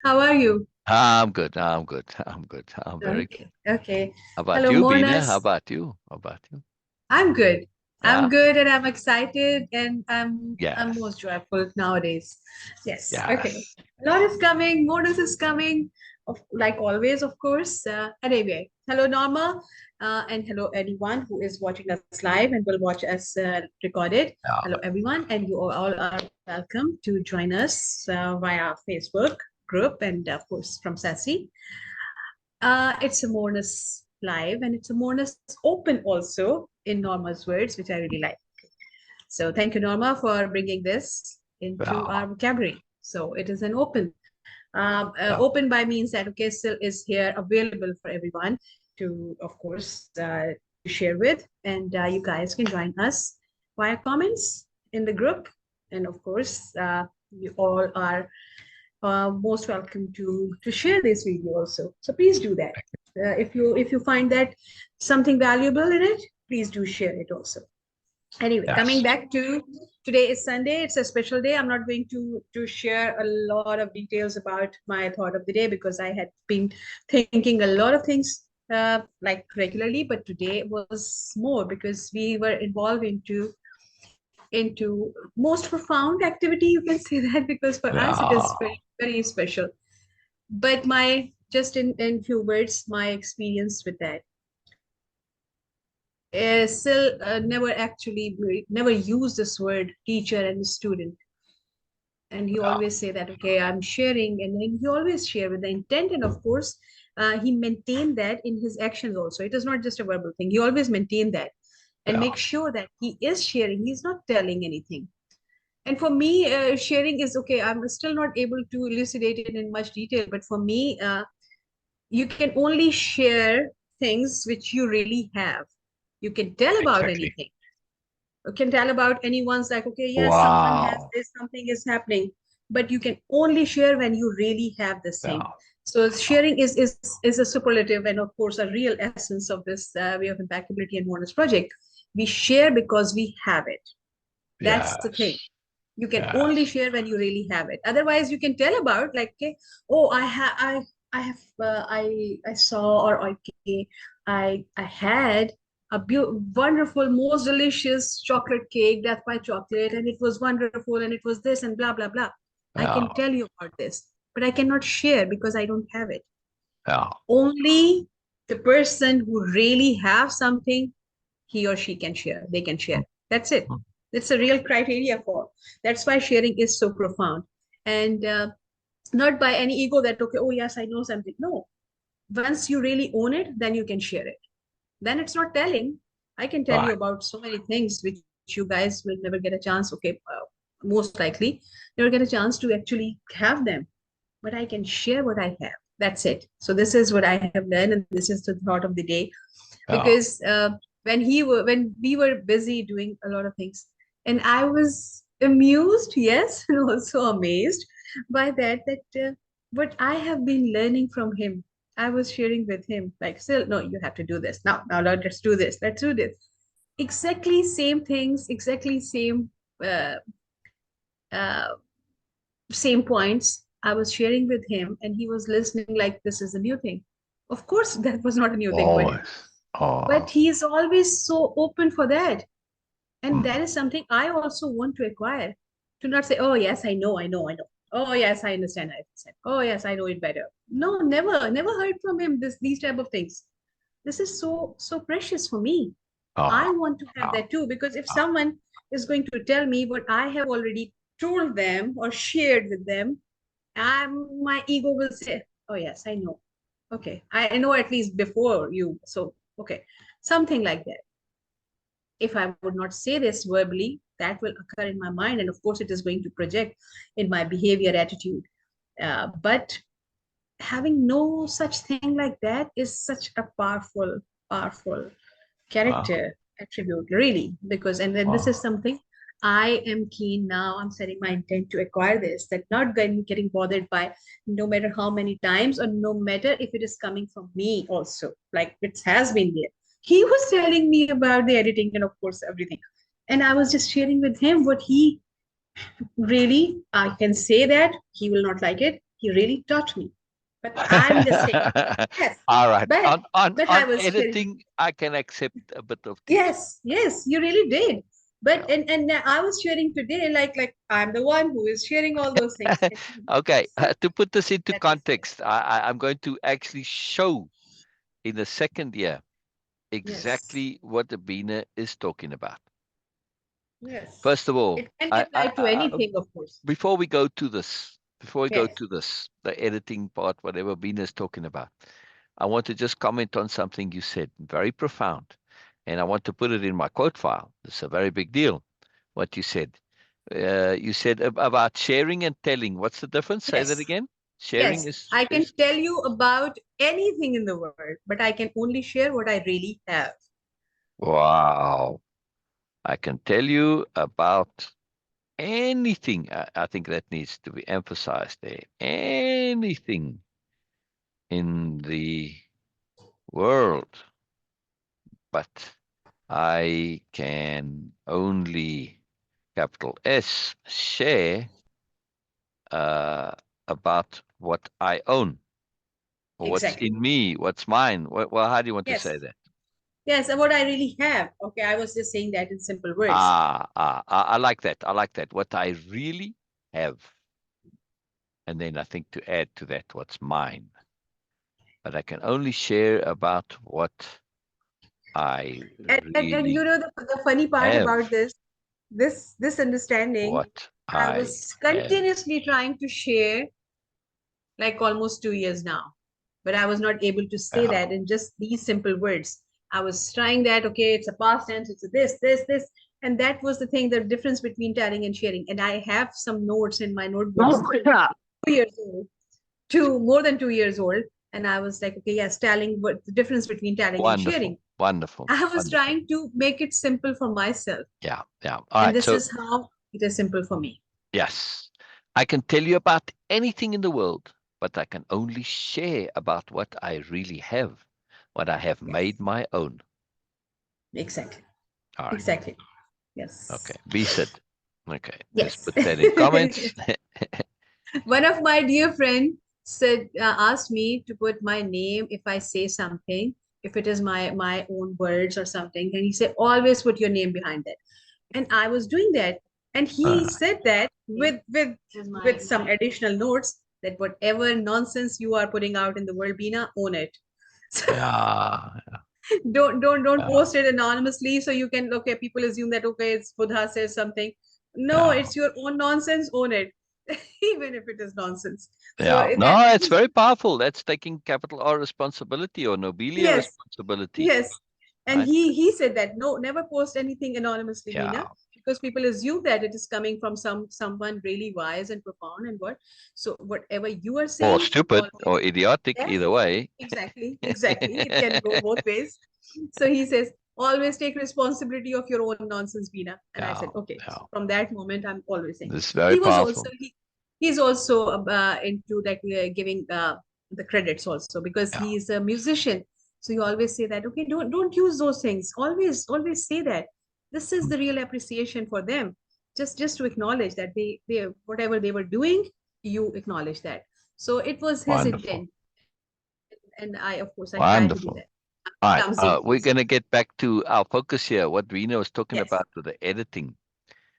How are you? I'm good. I'm good. I'm good. I'm very good. Okay, okay. How about Hello, you, Beena? How Moreness. about you? How about you? I'm good. I'm Yeah. good and I'm excited and I'm Yes. most joyful nowadays. Yes. Okay. Yes. A lot is coming. Moreness is coming. Like always, of course. Anyway, hello Norma, and hello anyone who is watching us live and will watch us recorded. Hello Yeah. everyone, and you all are welcome to join us via Facebook group and of course from Sassy. It's a Moreness live and it's a Moreness open also in Norma's words, which I really like. So thank you, Norma, for bringing this into Yeah. our vocabulary. So it is an open. Yeah. Open by means that, okay, Syl is here available for everyone to, of course, share with. And you guys can join us via comments in the group. And of course, you all are most welcome to share this video also. So please do that. If you find that something valuable in it, please do share it also. Anyway, coming Yes. back to today is Sunday. It's a special day. I'm not going to share a lot of details about my thought of the day because I had been thinking a lot of things like regularly, but today was more because we were involved into most profound activity. You can say that because for us it is Yeah. very very special. But my just in few words, my experience with that. Still never used this word teacher and student, and he Yeah. always say that okay, I'm sharing, and then he always share with the intent, and of course, he maintained that in his actions also. It is not just a verbal thing. He always maintain that and Yeah. make sure that he is sharing. He's not telling anything. And for me, sharing is okay. I'm still not able to elucidate it in much detail, but for me, you can only share things which you really have. You can tell about Exactly. anything. You can tell about anyone's like, okay, yes, someone has Wow. this, something is happening, but you can only share when you really have this thing. Yeah. So sharing is a superlative and of course a real essence of this way of impeccability and Moreness project. We share because we have it. That's the thing. Yes. You can only Yes. share when you really have it. Otherwise you can tell about like, okay, oh, I have I saw, or okay, I had a wonderful, most delicious chocolate cake. That's my chocolate, and it was wonderful, and it was this, and blah blah blah. I Yeah. can tell you about this, but I cannot share because I don't have it. Yeah. Only the person who really have something, he or she can share. They can share. That's it. Mhm. It's a real criteria for. That's why sharing is so profound, and not by any ego that okay, oh yes, I know something. No, once you really own it, then you can share it. Then it's not telling. I can tell you Right. about so many things which you guys will never get a chance. Okay, most likely never get a chance to actually have them, but I can share what I have. That's it. So this is what I have learned, and this is the thought of the day. Yeah. Because when we were busy doing a lot of things, and I was amused, yes, and also amazed by that what I have been learning from him. I was sharing with him like, still, no, you have to do this now. Let's do this. Let's do this. Exactly same things. Exactly uh, uh, same points I was sharing with him, and he was listening like this is a new thing. Of course, that was not a new thing for him, Always. Oh. but he is always so open for that. And that Mm. is something I also want to acquire. To not say, oh, yes, I know. Oh, yes, I understand. Oh, yes, I know it better. No, never heard from him these type of things. This is so precious for me. Oh. I want to have Yeah. that too, because if Yeah. someone is going to tell me what I have already told them or shared with them, my ego will say, oh, yes, I know. Okay, I know at least before you. So, okay, something like that. If I would not say this verbally, that will occur in my mind. And of course, it is going to project in my behavior, attitude. But having no such thing like that is such a powerful Wow. character attribute, really. Because, and then this is Wow. something I am keen now. I'm setting my intent to acquire this, that not getting bothered by no matter how many times, or no matter if it is coming from me also, like it has been there. He was telling me about the editing and of course everything. And I was just sharing with him what he really, I can say that he will not like it. He really taught me. But I'm just saying, yes, All right. but I On was sharing. editing, I can accept a bit of teaching. Yes, yes, you really did. Yeah. But and I was sharing today, like I'm the one who is sharing all those things. And he Okay. said To put this into that is there. context, I'm going to actually show in the second year Yes, exactly what the Beena is talking about. yes. First of all, It can be applied to anything, of course. before we go to this, Yes, the editing part, whatever Beena is talking about, I want to just comment on something you said, very profound. And I want to put it in my quote file. It's a very big deal, what you said. You said about sharing and telling. What's the difference? Say that yes, again. Sharing yes. I can is tell you about anything in the world, but I can only share what I really have. wow. I can tell you about anything. I think that needs to be emphasized there. Anything in the world, but I can only, capital S, share uh, about what I own or what's Exactly. in me, what's mine. Well, how do you want to say Yes, that? yes. And what I really have. Okay, I was just saying that in simple words. I like that. I like that. What I really have. And then I think to add to that, what's mine. But I can only share about what I And you really know the funny part have. about this understanding, What I I was have. continuously trying to share like almost 2 years now, but I was not able to say Yeah. that in just these simple words. I was trying that, okay, it's a past tense, it's a this, and that was the thing, the difference between telling and sharing. And I have some notes in my notebooks, Oh, yeah. 2 years old, two more than 2 years old, and I was like, okay, yes, telling, what the difference between telling and sharing. Wonderful. Wonderful. I was Wonderful. trying to make it simple for myself, Yeah. Yeah. All and right. this So, is how it is simple for me. yes, I can tell you about anything in the world, but I can only share about what I really have, what I have made Yes, my own. exactly, All right. exactly. Okay. Yes, Be said. Okay. Just yes. put that in comments. One of my dear friend said, asked me to put my name if I say something, if it is my own words or something, and he said always put your name behind it. And I was doing that, and he Uh, said that with some additional notes, that whatever nonsense you are putting out in the world, Beena, own it. So yeah. don't Yeah. post it anonymously, so you can, okay, people assume that, okay, it's Buddha says something. No, Yeah. it's your own nonsense, own it. Even if it is nonsense. So Yeah. that No, it's is, very powerful. That's taking capital R responsibility or nobilia yes, responsibility, yes. And right? he said that no, never post anything anonymously, Beena, Yeah. because people assume that it is coming from someone really wise and profound and what. So whatever you are Or saying, stupid always, or idiotic, yes, either way. exactly, exactly. It can go both ways. So he says, always take responsibility of your own nonsense, Beena. And I said, Yeah. okay. Yeah. So from that moment, I'm always saying. This is very He was also powerful. he's also into that, giving the credits also, because Yeah. he's a musician. So you always say that, okay, don't use those things. Always say that. This is the real appreciation for them. Just to acknowledge that they whatever they were doing, you acknowledge that. So it was his Wonderful. intent, and I, of course, I try to do Wonderful. that. All right. Clumsy, We're please. going to get back to our focus here, what Rena was talking Yes, about with the editing.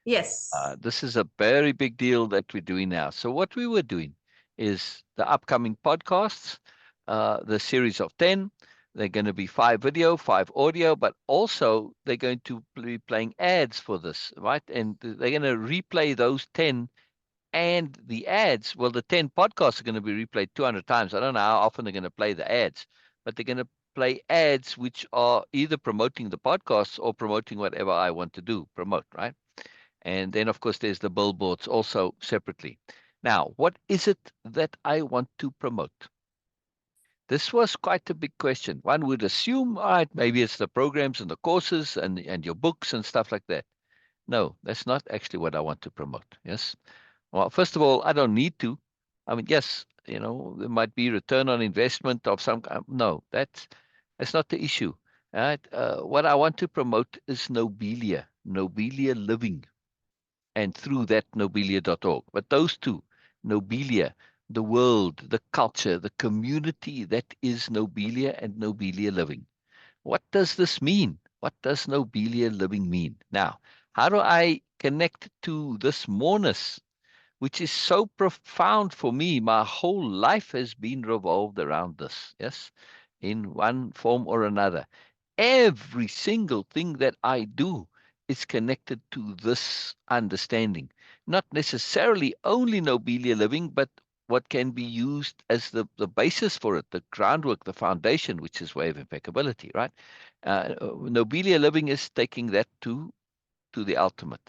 yes, This is a very big deal that we're doing now. So what we were doing is the upcoming podcasts, the series of 10. They're going to be 5 video, 5 audio, but also they're going to be playing ads for this, right? And they're going to replay those 10 and the ads. Well, the 10 podcasts are going to be replayed 200 times. I don't know how often they're going to play the ads, but they're going to play ads which are either promoting the podcasts or promoting whatever I want to do, promote, right? And then, of course, there's the billboards also separately. Now, what is it that I want to promote? This was quite a big question. One would assume, all right, maybe it's the programs and the courses and your books and stuff like that. No, that's not actually what I want to promote. Yes. Well, first of all, I don't need to. I mean, yes, there might be return on investment of some kind. No, that's not the issue. Right? What I want to promote is Nobelia-Living, and through that nobelia.org. But those two, Nobelia, the world, the culture, the community that is Nobelia and Nobelia living. What does this mean? What does Nobelia living mean? Now, how do I connect to this moreness, which is so profound for me? My whole life has been revolved around this, yes, in one form or another. Every single thing that I do is connected to this understanding. Not necessarily only Nobelia living, but what can be used as the basis for it, the groundwork, the foundation, which is way of impeccability, right? Nobelia living is taking that to the ultimate.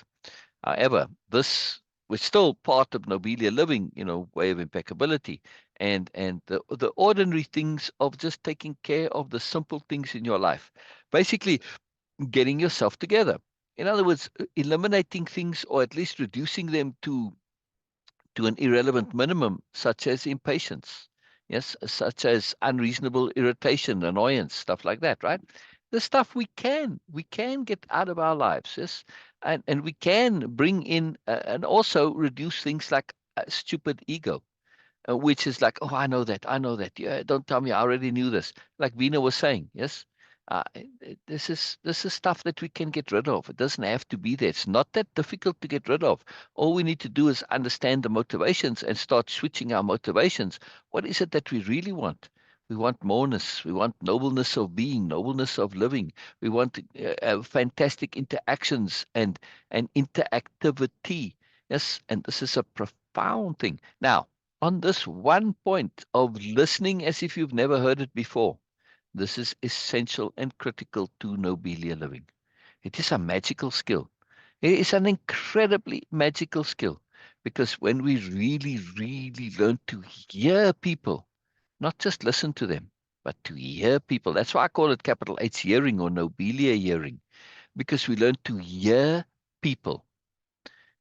However, this was still part of Nobelia living, way of impeccability, and the ordinary things of just taking care of the simple things in your life. Basically, getting yourself together. In other words, eliminating things or at least reducing them to an irrelevant minimum, such as impatience, yes, such as unreasonable irritation, annoyance, stuff like that, right? The stuff we can get out of our lives, yes, and we can bring in and also reduce things like stupid ego, which is like, oh, I know that. Yeah, don't tell me, I already knew this. Like Beena was saying, yes, this is stuff that we can get rid of. It doesn't have to be there. It's not that difficult to get rid of. All we need to do is understand the motivations and start switching our motivations. What is it that we really want? We want moreness. We want nobleness of being, nobleness of living. We want fantastic interactions and interactivity. Yes, and this is a profound thing. Now, on this one point of listening as if you've never heard it before, this is essential and critical to Nobelia living. It is a magical skill. It is an incredibly magical skill because when we really, really learn to hear people, not just listen to them, but to hear people. That's why I call it capital H hearing or Nobelia hearing, because we learn to hear people.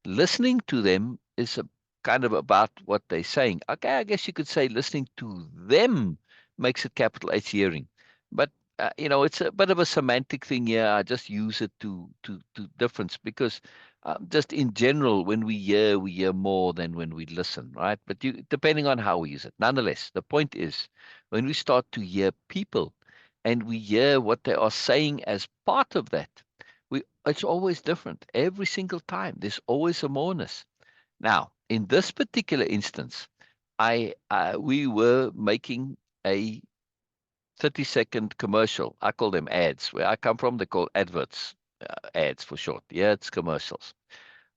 Listening to them is a kind of about what they're saying. Okay, I guess you could say listening to them makes it capital H hearing, but it's a bit of a semantic thing here. I just use it to difference because just in general, when we hear more than when we listen, right? But depending on how we use it. Nonetheless, the point is when we start to hear people and we hear what they are saying as part of that, it's always different every single time. There's always a moreness. Now, in this particular instance, I we were making a 30-second commercial. I call them ads. Where I come from, they call adverts, ads for short. Yeah, it's commercials.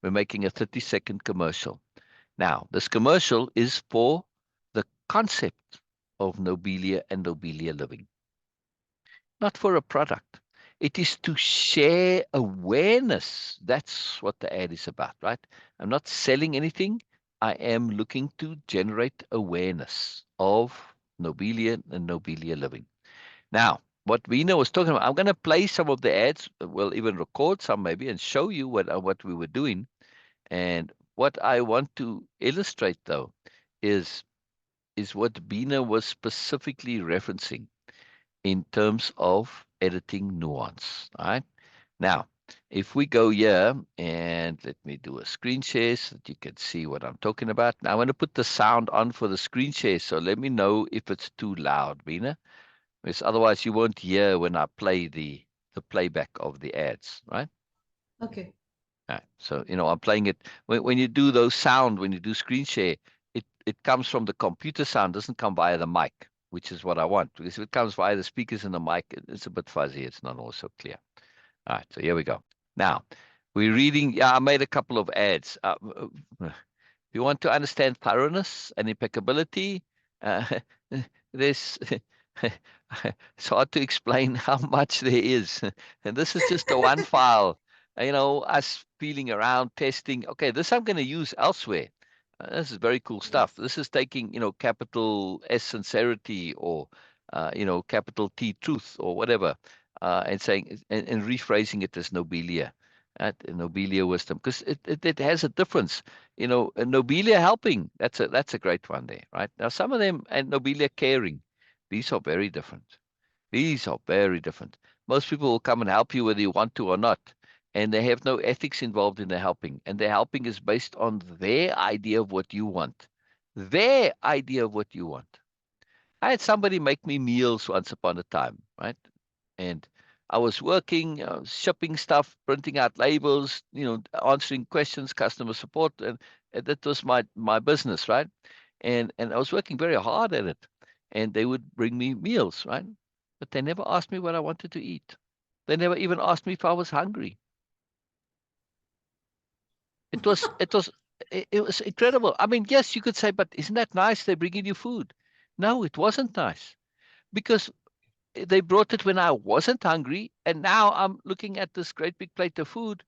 We're making a 30-second commercial. Now, this commercial is for the concept of Nobelia and Nobelia living, not for a product. It is to share awareness. That's what the ad is about, right? I'm not selling anything. I am looking to generate awareness of Nobelia and Nobelia living. Now, what Veena was talking about, I'm going to play some of the ads. We'll even record some maybe and show you what we were doing. And what I want to illustrate though is is what Veena was specifically referencing in terms of editing nuance. All right. Now, if we go here and let me do a screen share so that you can see what I'm talking about. Now, I want to put the sound on for the screen share. So let me know if it's too loud, Bina, because otherwise you won't hear when I play the playback of the ads, right? Okay. Right. So, I'm playing it when you do those sound, when you do screen share, it comes from the computer sound, doesn't come via the mic, which is what I want. Because if it comes via the speakers and the mic, it's a bit fuzzy. It's not also clear. All right. So here we go. Now we're reading. Yeah, I made a couple of ads. If you want to understand thoroughness and impeccability, uh, there's it's hard to explain how much there is. And this is just a one file, us feeling around, testing. Okay, this I'm going to use elsewhere. This is very cool stuff. This is taking, capital S sincerity or, capital T truth or whatever, and saying and rephrasing it as nobelia, nobelia wisdom, because it has a difference. A nobelia helping. That's a great one there, right? Now some of them and nobelia caring. These are very different. These are very different. Most people will come and help you whether you want to or not, and they have no ethics involved in the helping. And the helping is based on their idea of what you want. their idea of what you want. I had somebody make me meals once upon a time, right? And I was working, shipping stuff, printing out labels, answering questions, customer support, and that was my business, right? And I was working very hard at it. And they would bring me meals, right? But they never asked me what I wanted to eat. They never even asked me if I was hungry. It was it was it was incredible. I mean, yes, you could say, but isn't that nice? They're bringing you food. No, it wasn't nice because they brought it when I wasn't hungry, and now I'm looking at this great big plate of food,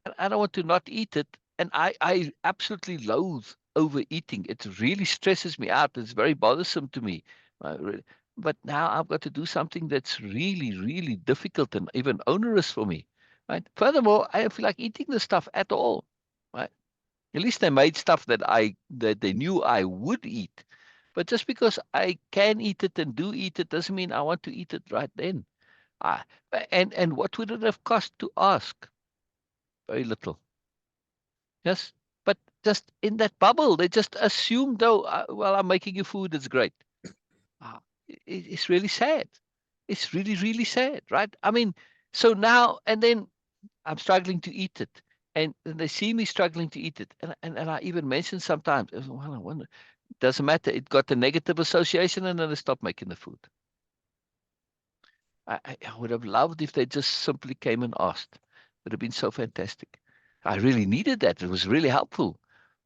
and I don't want to not eat it. And I absolutely loathe overeating. It really stresses me out. It's very bothersome to me. Really. But now I've got to do something that's really, really difficult and even onerous for me. Right. Furthermore, I don't feel like eating this stuff at all. Right. At least they made stuff that they knew I would eat. But just because I can eat it and do eat it doesn't mean I want to eat it right then. Ah, and what would it have cost to ask? Very little. Yes. But just in that bubble, they just assumed, though, well, I'm making you food. It's great. It's really sad. It's really, really sad, right? I mean, so now and then I'm struggling to eat it. And they see me struggling to eat it. And I even mention sometimes, well, I wonder, doesn't matter. It got a negative association and then they stop making the food. I would have loved if they just simply came and asked. It would have been so fantastic. I really needed that. It was really helpful,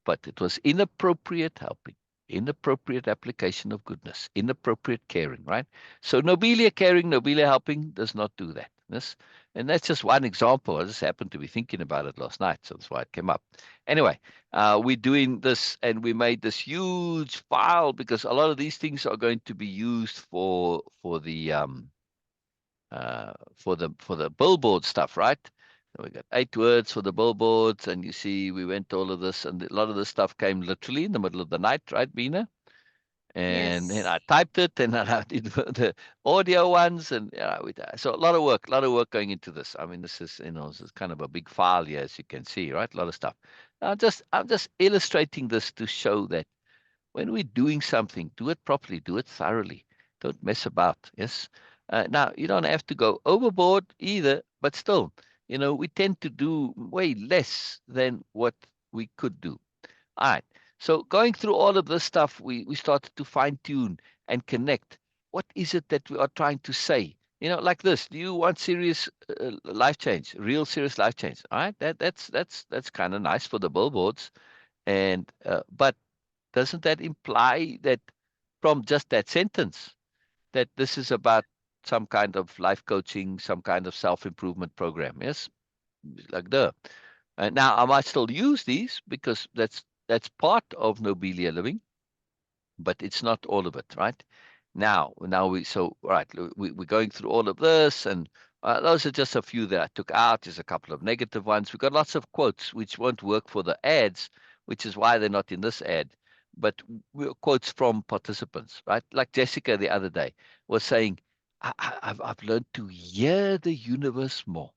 but it was inappropriate helping, inappropriate application of goodness, inappropriate caring, right? So Nobelia caring, Nobelia helping does not do that. This, and that's just one example. I just happened to be thinking about it last night, so that's why it came up. Anyway, we're doing this, and we made this huge file because a lot of these things are going to be used for the billboard stuff, right? So we got 8 words for the billboards, and you see we went to all of this, and a lot of this stuff came literally in the middle of the night, right, Beena? And then Yes. I typed it, and then I did the audio ones, and so a lot of work going into this. I mean, this is kind of a big file here, as you can see, right? A lot of stuff. I'm just illustrating this to show that when we're doing something, do it properly, do it thoroughly. Don't mess about. Yes. Now, you don't have to go overboard either, but still, we tend to do way less than what we could do. All right. So going through all of this stuff, we started to fine tune and connect. What is it that we are trying to say? Like this. Do you want serious life change, real serious life change? All right. That's kind of nice for the billboards, and but doesn't that imply that from just that sentence that this is about some kind of life coaching, some kind of self-improvement program? Yes, like the. Now I might still use these because that's part of Nobelia living, but it's not all of it, right? Now we're going through all of this, and those are just a few that I took out. There's a couple of negative ones. We've got lots of quotes which won't work for the ads, which is why they're not in this ad. But quotes from participants, right? Like Jessica the other day was saying, I've learned to hear the universe more.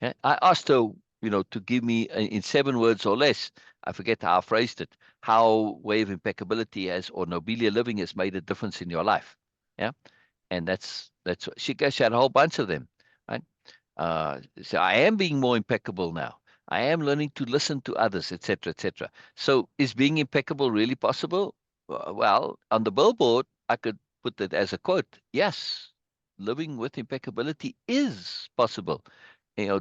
Yeah? I asked her, to give me in 7 words or less. I forget how I phrased it. How Way of Impeccability has or Nobelia-Living has made a difference in your life. Yeah, and that's what she had a whole bunch of them. Right. So I am being more impeccable now. I am learning to listen to others, etc., etc. So is being impeccable really possible? Well, on the billboard, I could put that as a quote. Yes, living with impeccability is possible.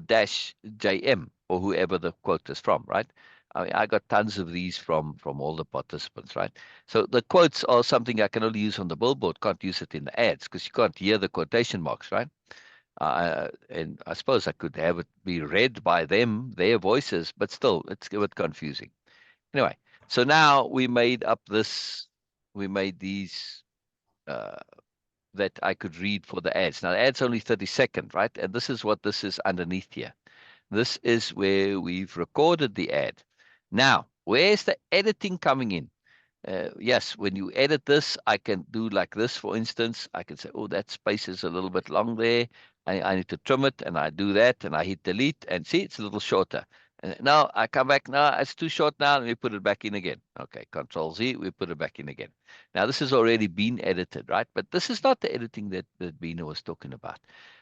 Dash JM or whoever the quote is from, right? I mean, I got tons of these from all the participants, right? So the quotes are something I can only use on the billboard. Can't use it in the ads because you can't hear the quotation marks, right? And I suppose I could have it be read by them, their voices, but still, it's a bit confusing. Anyway, so now we made these uh, that I could read for the ads. Now, the ad's only 30 seconds, right? And this is what this is underneath here. This is where we've recorded the ad. Now, where's the editing coming in? Yes, when you edit this, I can do like this, for instance. I can say, oh, that space is a little bit long there. I need to trim it, and I do that, and I hit delete, and see, it's a little shorter. And now I come back. Now it's too short now. Let me put it back in again. Okay, Control Z, we put it back in again. Now this has already been edited, right? But this is not the editing that Beena was talking about.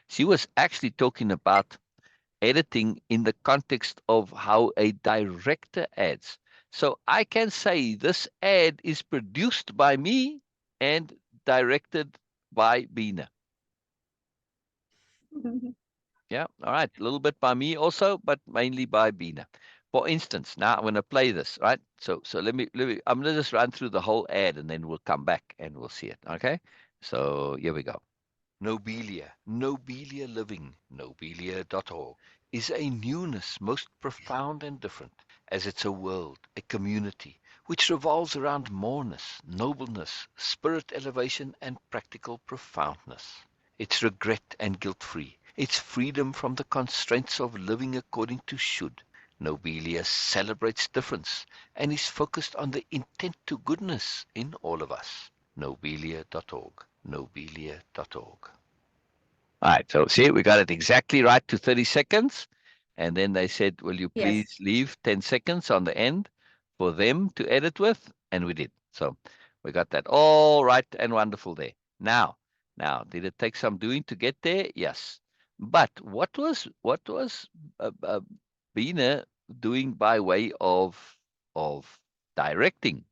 She was actually talking about editing in the context of how a director adds. So I can say this ad is produced by me and directed by Beena. Yeah, all right. A little bit by me also, but mainly by Beena. For instance, now I'm going to play this, right? So let me I'm going to just run through the whole ad and then we'll come back and we'll see it. Okay? So here we go. Nobelia, Nobelia-Living, Nobelia.org, is a newness most profound and different, as it's a world, a community, which revolves around moreness, nobleness, spirit elevation, and practical profoundness. It's regret and guilt-free. It's freedom from the constraints of living according to should. Nobelia celebrates difference and is focused on the intent to goodness in all of us. Nobelia.org. Nobelia.org. All right, so see, we got it exactly right to 30 seconds. And then they said, will you Yes. please leave 10 seconds on the end for them to edit with? And we did. So we got that all right and wonderful there. Now, did it take some doing to get there? Yes. But what was Beena doing by way of directing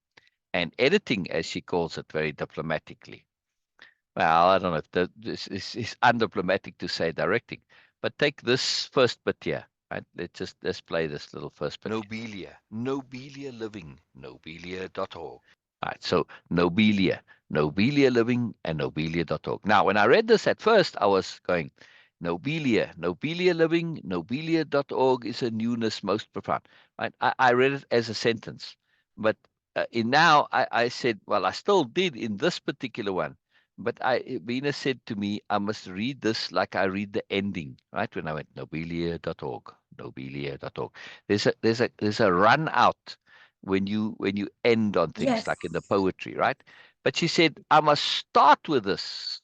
and editing, as she calls it very diplomatically? Well, I don't know if this is undiplomatic to say directing, but take this first bit here. Right? Let's play this little first bit. Nobelia, Nobelia-Living, Nobelia.org. All right, so Nobelia, Nobelia-Living, and Nobelia.org. Now, when I read this at first, I was going, Nobelia, Nobelia-Living, Nobelia.org is a newness most profound. Right? I read it as a sentence, but in now I said, well, I still did in this particular one. But Beena said to me, I must read this like I read the ending, right? When I went Nobelia.org, Nobelia.org. There's a run out when you end on things Yes. like in the poetry, right? But she said, I must start with this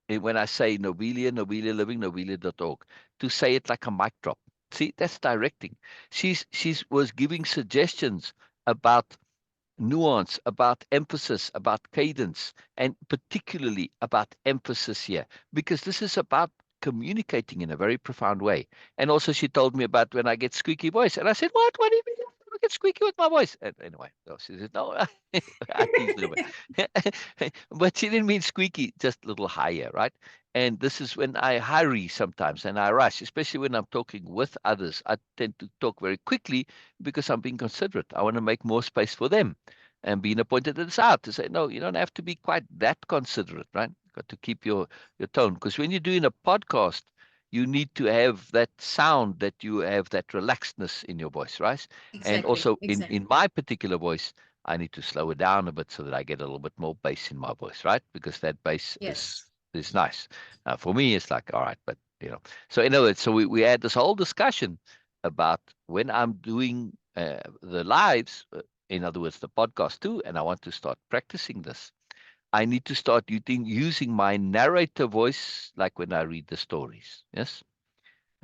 when I say Nobelia, Nobelia-Living, Nobelia.org, to say it like a mic drop. See, that's directing. She's was giving suggestions about nuance, about emphasis, about cadence, and particularly about emphasis here, because this is about communicating in a very profound way. And also, she told me about when I get squeaky voice, and I said, "What? What do you mean I get squeaky with my voice?" And anyway, so she said, "No, I teased her a bit, but she didn't mean squeaky, just a little higher, right?" And this is when I hurry sometimes and I rush, especially when I'm talking with others. I tend to talk very quickly because I'm being considerate. I want to make more space for them. And being pointed this out to say, no, you don't have to be quite that considerate, right? You've got to keep your tone. Because when you're doing a podcast, you need to have that sound, that you have that relaxedness in your voice, right? And Exactly. also in Exactly. my particular voice, I need to slow it down a bit so that I get a little bit more bass in my voice, right? Because that bass Yes. is nice. For me, it's like, all right, but So in other words, so we had this whole discussion about when I'm doing the lives, in other words, the podcast too, and I want to start practicing this. I need to start using my narrator voice, like when I read the stories. Yes,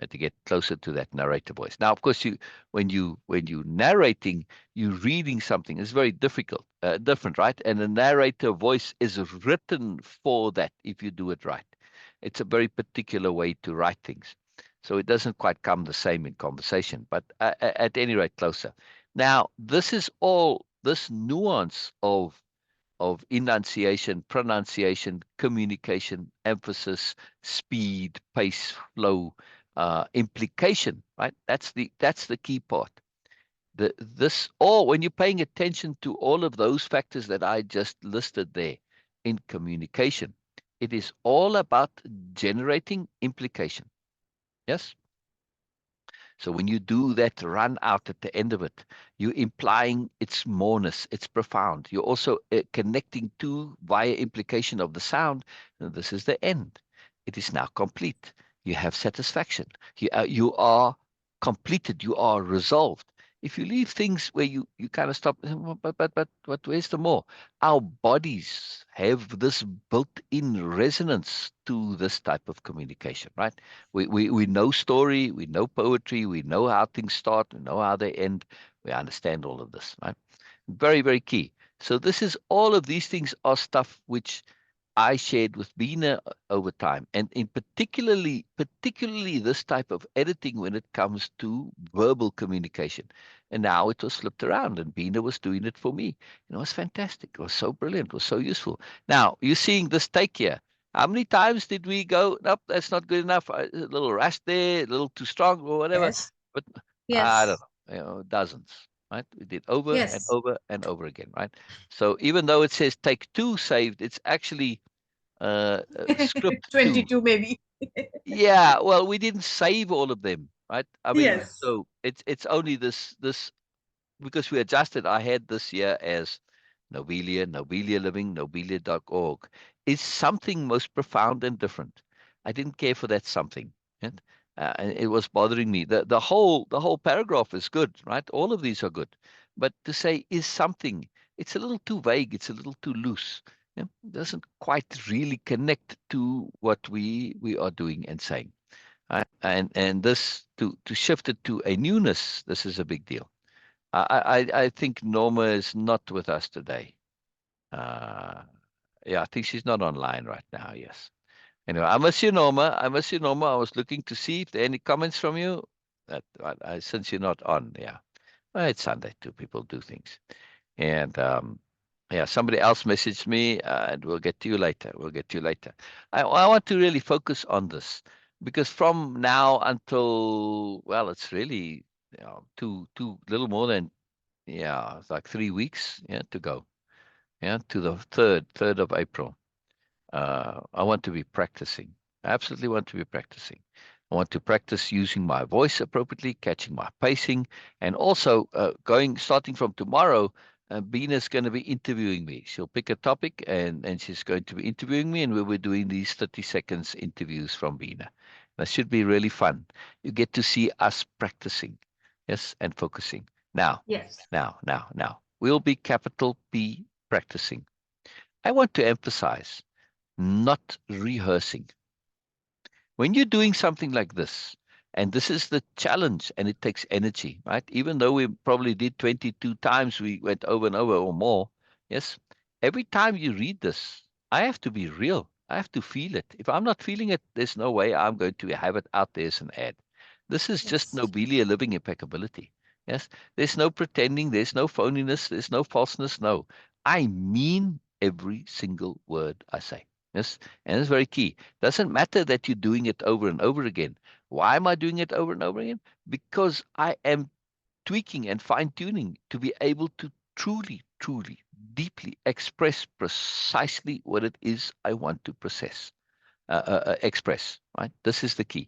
to get closer to that narrator voice. Now, of course, when you narrating, you reading something. It's very different, right? And the narrator voice is written for that. If you do it right, it's a very particular way to write things. So it doesn't quite come the same in conversation, but at any rate, closer. Now, this is all this nuance of enunciation, pronunciation, communication, emphasis, speed, pace, flow, implication, right? That's the key part. This all when you're paying attention to all of those factors that I just listed there in communication, it is all about generating implication. Yes. So when you do that run out at the end of it, you're implying its moreness, it's profound. You're also connecting to via implication of the sound. And this is the end. It is now complete. You have satisfaction. You are completed. You are resolved. if you leave things where you kind of stop, "Well, but where's the more?" Our bodies have this built-in resonance to this type of communication, right? We know story, we know poetry, we know how things start, we know how they end. We understand all of this, right? Very, very key. So this is all of these things are stuff which I shared with Beena over time, and in particularly this type of editing when it comes to verbal communication. And now it was flipped around, and Beena was doing it for me. And it was fantastic. It was so brilliant. It was so useful. Now you're seeing this take here. How many times did we go? Nope, that's not good enough. A little rust there, a little too strong, or whatever. Yes. But I don't Yes. know, dozens. Right? We did over and Yes. over and over again. Right? So even though it says take two saved, it's actually script two. 22 maybe. Yeah, well, we didn't save all of them, right? I mean, Yes. so it's only this because we adjusted. I had this year as Nobelia-Living, Nobelia.org is something most profound and different. I didn't care for that something, and it was bothering me. The whole paragraph is good, right? All of these are good, but to say is something, it's a little too vague. It's a little too loose. Yeah, it doesn't quite really connect to what we are doing and saying. Right? And this to shift it to a newness, this is a big deal. I think Norma is not with us today. Uh, yeah, I think she's not online right now. Yes. Anyway, I miss you, Norma. I miss you, Norma. I was looking to see if there are any comments from you. That since you're not on, yeah. Well, it's Sunday too. People do things, and yeah, somebody else messaged me, and we'll get to you later. We'll get to you later. I want to really focus on this because from now until, well, it's really, two little more than, yeah, it's like 3 weeks, yeah, to go, yeah, to the third of April. I want to be practicing. I absolutely want to be practicing. I want to practice using my voice appropriately, catching my pacing, and also starting from tomorrow. Beena's going to be interviewing me. She'll pick a topic, and she's going to be interviewing me, and we'll be doing these 30 seconds interviews from Beena. That should be really fun. You get to see us practicing, yes, and focusing. Now, Yes. now. We'll be capital P practicing. I want to emphasize not rehearsing. When you're doing something like this, and this is the challenge, and it takes energy, right? Even though we probably did 22 times, we went over and over or more. Yes. Every time you read this, I have to be real. I have to feel it. If I'm not feeling it, there's no way I'm going to have it out there as an ad. This is just Yes. Nobelia living impeccability. Yes. There's no pretending. There's no phoniness. There's no falseness. No. I mean every single word I say. Yes. And it's very key. Doesn't matter that you're doing it over and over again. Why am I doing it over and over again? Because I am tweaking and fine tuning to be able to truly, deeply express precisely what it is I want to express, right? This is the key.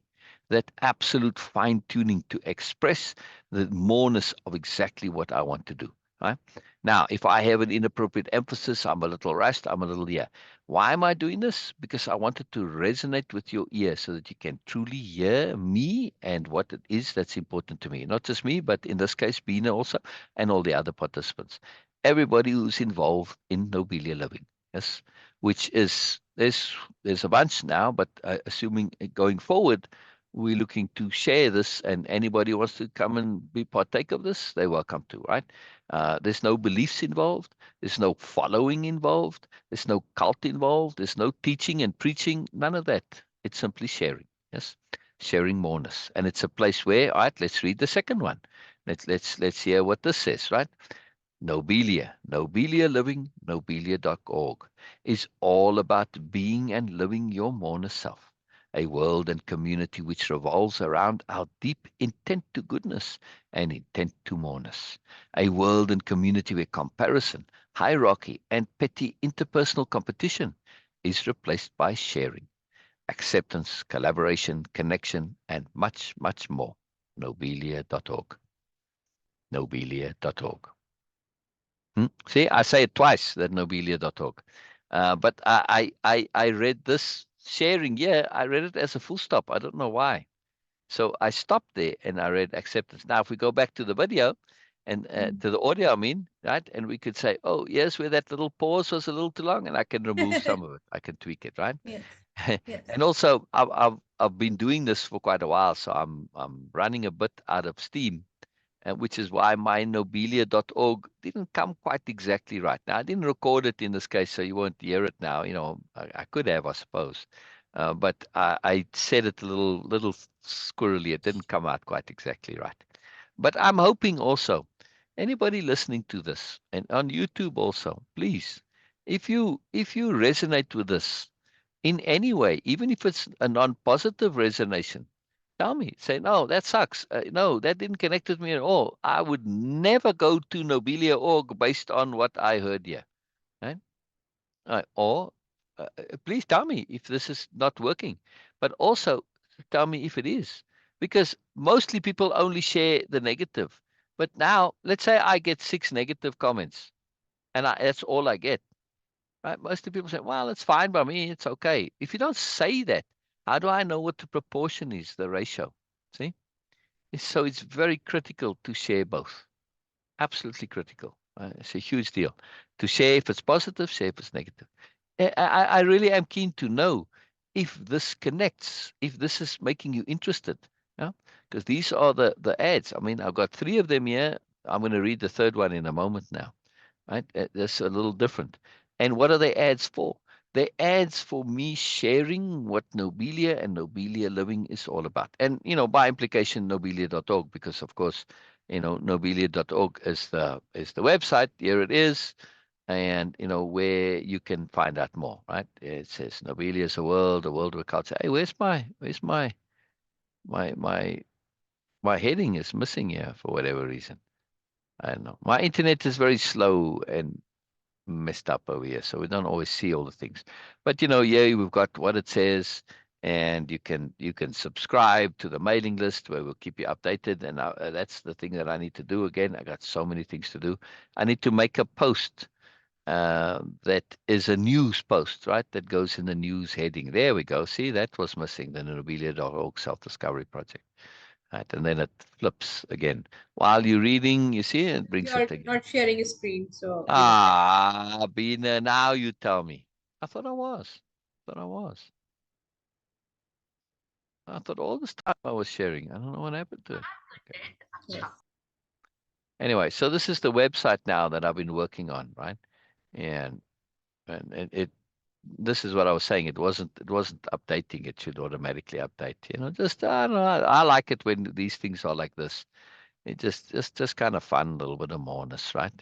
That absolute fine tuning to express the moreness of exactly what I want to do, right? Now, if I have an inappropriate emphasis, I'm a little rushed, I'm a little, yeah. Why am I doing this? Because I wanted to resonate with your ear so that you can truly hear me and what it is that's important to me. Not just me, but in this case, Beena also, and all the other participants. Everybody who's involved in Nobelia Living. Yes, which is there's a bunch now, but assuming going forward, we're looking to share this, and anybody who wants to come and be partake of this, they're welcome to, right? There's no beliefs involved. There's no following involved. There's no cult involved. There's no teaching and preaching. None of that. It's simply sharing. Yes, sharing moreness, and it's a place where, all right, let's read the second one. Let's hear what this says, right? Nobelia-Living, Nobelia.org is all about being and living your moreness self, a world and community which revolves around our deep intent to goodness and intent to moreness, a world and community where comparison, hierarchy, and petty interpersonal competition is replaced by sharing, acceptance, collaboration, connection, and much, much more. Nobelia.org. Nobelia.org. See, I say it twice, that Nobelia.org. But I read this sharing, yeah, I read it as a full stop. I don't know why. So I stopped there and I read acceptance. Now, if we go back to the video and Mm. to the audio, I mean, right? And we could say, oh, yes, where that little pause was a little too long, and I can remove some of it. I can tweak it, right? Yes. Yes. And also, I've been doing this for quite a while, so I'm running a bit out of steam, which is why my Nobelia.org didn't come quite exactly right. Now, I didn't record it in this case, so you won't hear it now. I could have, I suppose, but I said it a little squirrely. It didn't come out quite exactly right. But I'm hoping also, anybody listening to this and on YouTube also, please, if you resonate with this in any way, even if it's a non-positive resonation, tell me. Say, no, that sucks. No, that didn't connect with me at all. I would never go to Nobelia.org based on what I heard here. Right? Or please tell me if this is not working, but also tell me if it is. Because mostly people only share the negative. But now, let's say I get 6 negative comments, and that's all I get. Right? Most of the people say, well, it's fine by me. It's okay. If you don't say that, how do I know what the proportion is, the ratio? See? So it's very critical to share both. Absolutely critical. It's a huge deal to share if it's positive, share if it's negative. I really am keen to know if this connects, if this is making you interested. Yeah, because these are the ads. I mean, I've got 3 of them here. I'm going to read the third one in a moment now. Right? That's a little different. And what are the ads for? They're ads for me sharing what Nobelia and Nobelia-Living is all about. And, by implication, Nobelia.org, because of course, Nobelia.org is the website. Here it is. And, where you can find out more, right? It says Nobelia is a world of culture. Hey, where's my heading is missing here for whatever reason. I don't know. My internet is very slow and messed up over here, so we don't always see all the things. But yeah, we've got what it says, and you can subscribe to the mailing list where we'll keep you updated. And that's the thing that I need to do again. I got so many things to do. I need to make a post that is a news post, right? That goes in the news heading. There we go. See, that was missing the Nobelia.org self-discovery project. Right, and then it flips again. While you're reading, you see, it brings it You're again. not sharing a screen, so yeah. Ah, Beena, now you tell me. I thought I was. I thought I was. I thought all this time I was sharing. I don't know what happened to it. Okay. Yes. Anyway, so this is the website now that I've been working on, right? And and this is what I was saying. It wasn't updating. It should automatically update. Just I don't know. I like it when these things are like this. It just kind of fun, a little bit of moreness, right?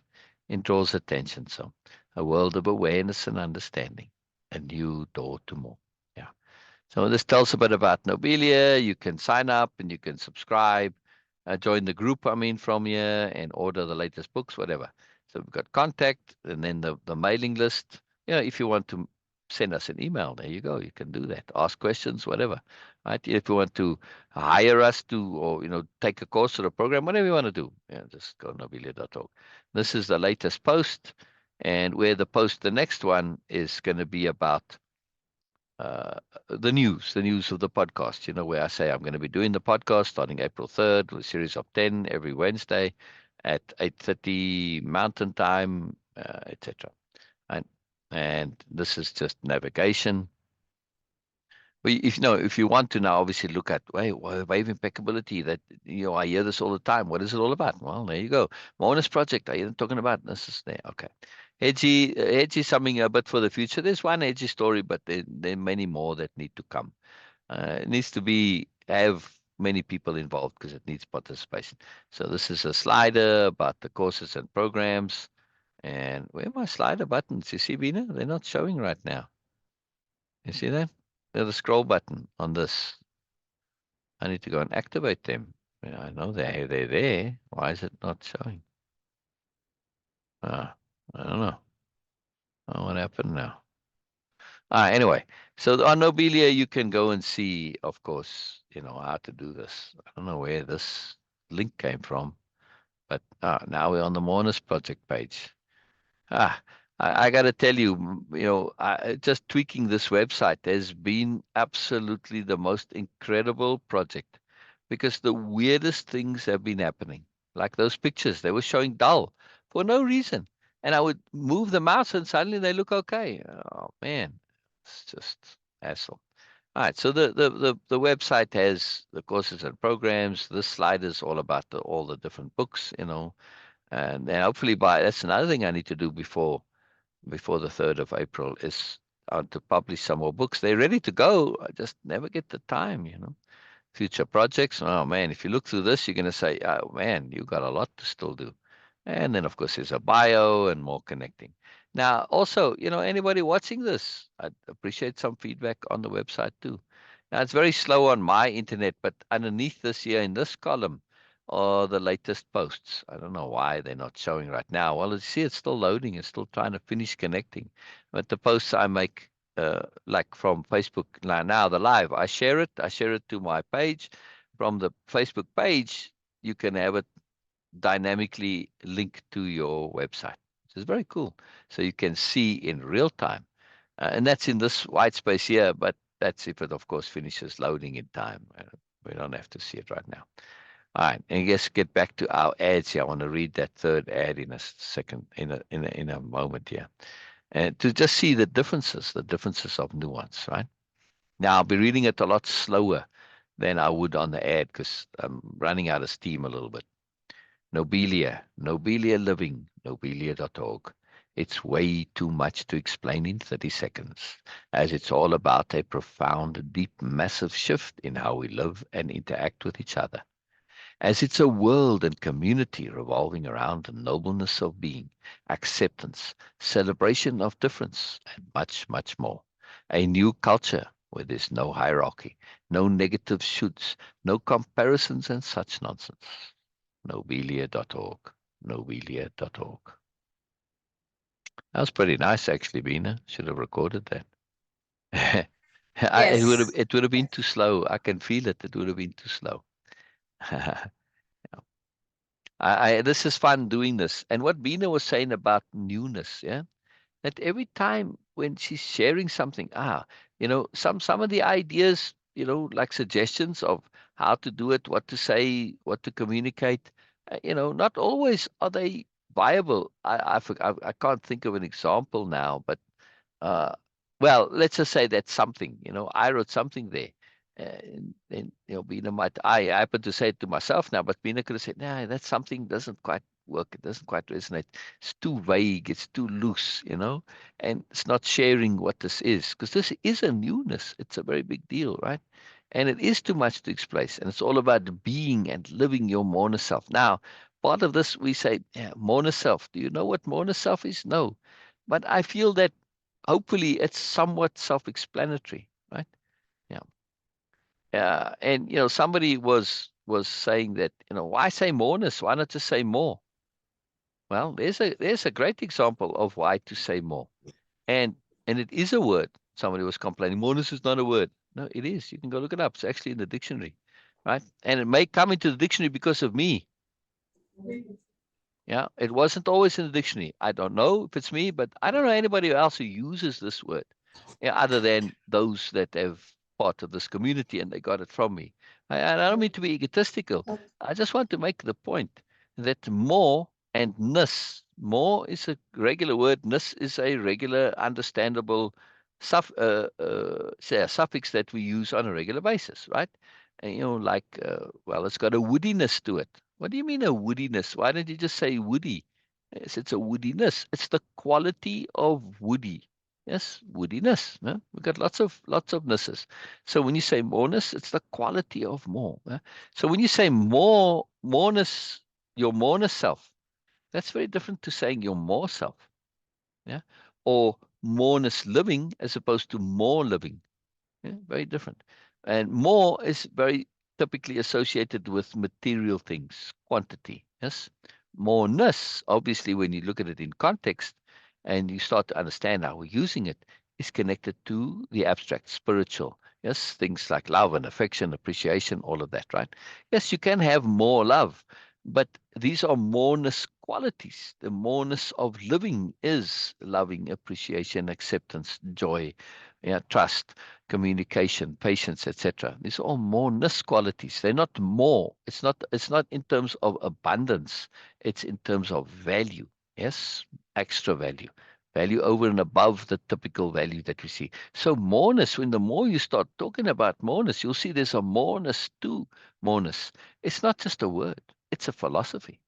It draws attention. So a world of awareness and understanding, a new door to more. Yeah. So this tells a bit about Nobelia. You can sign up and you can subscribe, join the group, I mean, from here and order the latest books, whatever. So we've got contact and then the mailing list. If you want to send us an email, there you go. You can do that. Ask questions, whatever. Right? If you want to hire us to, or, take a course or a program, whatever you want to do, just go nobelia.org. This is the latest post, and where the next one is going to be about uh, the news of the podcast, where I say I'm going to be doing the podcast starting April 3rd, with a series of 10 every Wednesday at 8:30 Mountain Time, etc. And this is just navigation. But if you want to now, obviously look at wave impeccability. That I hear this all the time. What is it all about? Well, there you go. Moreness project. I hear them talking about this is there. Okay. Hedgie is something a bit for the future. There's one Hedgie story, but there are many more that need to come. It needs to have many people involved because it needs participation. So this is a slider about the courses and programs. And where are my slider buttons? You see, Bina? They're not showing right now. You see that? There's a scroll button on this. I need to go and activate them. Yeah, I know they're there. Why is it not showing? Ah, I don't know. Oh, what happened now? Anyway, so on Nobelia, you can go and see, of course, how to do this. I don't know where this link came from, but now we're on the Moreness project page. Ah, I got to tell you, just tweaking this website has been absolutely the most incredible project. because the weirdest things have been happening. Like those pictures, they were showing dull for no reason. And I would move the mouse and suddenly they look okay. Oh man, it's just hassle. All right, so the website has the courses and programs. This slide is all about all the different books, and then hopefully that's another thing I need to do before the 3rd of April is to publish some more books. They're ready to go. I just never get the time. Future projects. Oh man, if you look through this, you're going to say, oh man, you got a lot to still do. And then, of course, there's a bio and more connecting. Now, also, anybody watching this, I'd appreciate some feedback on the website too. Now, it's very slow on my internet, but underneath this here in this column are the latest posts. I don't know why they're not showing right now. Well, you see, it's still loading. It's still trying to finish connecting. But the posts I make, like from Facebook now, the live, I share it. I share it to my page. From the Facebook page, you can have it dynamically linked to your website, which is very cool. So you can see in real time. And that's in this white space here, but that's if it, of course, finishes loading in time. We don't have to see it right now. All right, and let's get back to our ads here. I want to read that third ad in a second, in a moment here, and to just see the differences of nuance. Right now, I'll be reading it a lot slower than I would on the ad because I'm running out of steam a little bit. Nobelia-Living, Nobelia.org. It's way too much to explain in 30 seconds, as it's all about a profound, deep, massive shift in how we live and interact with each other. As it's a world and community revolving around the nobleness of being, acceptance, celebration of difference, and much, much more. A new culture where there's no hierarchy, no negative shoulds, no comparisons and such nonsense. Nobelia.org. Nobelia.org. That was pretty nice, actually, Beena. Should have recorded that. Yes. It would have been too slow. I can feel it. It would have been too slow. This is fun doing this. And what Beena was saying about newness, yeah, that every time when she's sharing something, some of the ideas, like suggestions of how to do it, what to say, what to communicate, not always are they viable. I can't think of an example now, but uh, well, let's just say that's something. I wrote something there. And Beena I happen to say it to myself now, but Beena could have said, "No, that something doesn't quite work. It doesn't quite resonate. It's too vague. It's too loose, and it's not sharing what this is because this is a newness. It's a very big deal, right? And it is too much to explain. And it's all about being and living your Moreness self. Now, part of this we say, yeah, Moreness self. Do you know what Moreness self is? No, but I feel that hopefully it's somewhat self-explanatory, right? Yeah. And somebody was saying that, why say moreness? Why not just say more? Well, there's a great example of why to say more. And it is a word. Somebody was complaining, moreness is not a word. No, it is. You can go look it up. It's actually in the dictionary, right? And it may come into the dictionary because of me. Yeah, it wasn't always in the dictionary. I don't know if it's me, but I don't know anybody else who uses this word, yeah, other than those that have part of this community and they got it from me. I don't mean to be egotistical. I just want to make the point that more and ness, more is a regular word, ness is a regular, understandable say a suffix that we use on a regular basis, right? And, like, well, it's got a woodiness to it. What do you mean a woodiness? Why don't you just say woody? Yes, it's a woodiness. It's the quality of woody. Yes, woodiness. No? We've got lots of nesses. So when you say moreness, it's the quality of more. So when you say moreness, your moreness self, that's very different to saying your more self. Yeah. Or moreness living as opposed to more living. Yeah, very different. And more is very typically associated with material things, quantity. Yes. Moreness, obviously, when you look at it in context and you start to understand how we're using it, is connected to the abstract spiritual. Yes, things like love and affection, appreciation, all of that, right? Yes, you can have more love, but these are moreness qualities. The moreness of living is loving, appreciation, acceptance, joy, trust, communication, patience, etc. These are all moreness qualities. They're not more. It's not in terms of abundance. It's in terms of value. Yes, extra value. Value over and above the typical value that we see. So moreness, when the more you start talking about moreness, you'll see there's a moreness to moreness. It's not just a word, it's a philosophy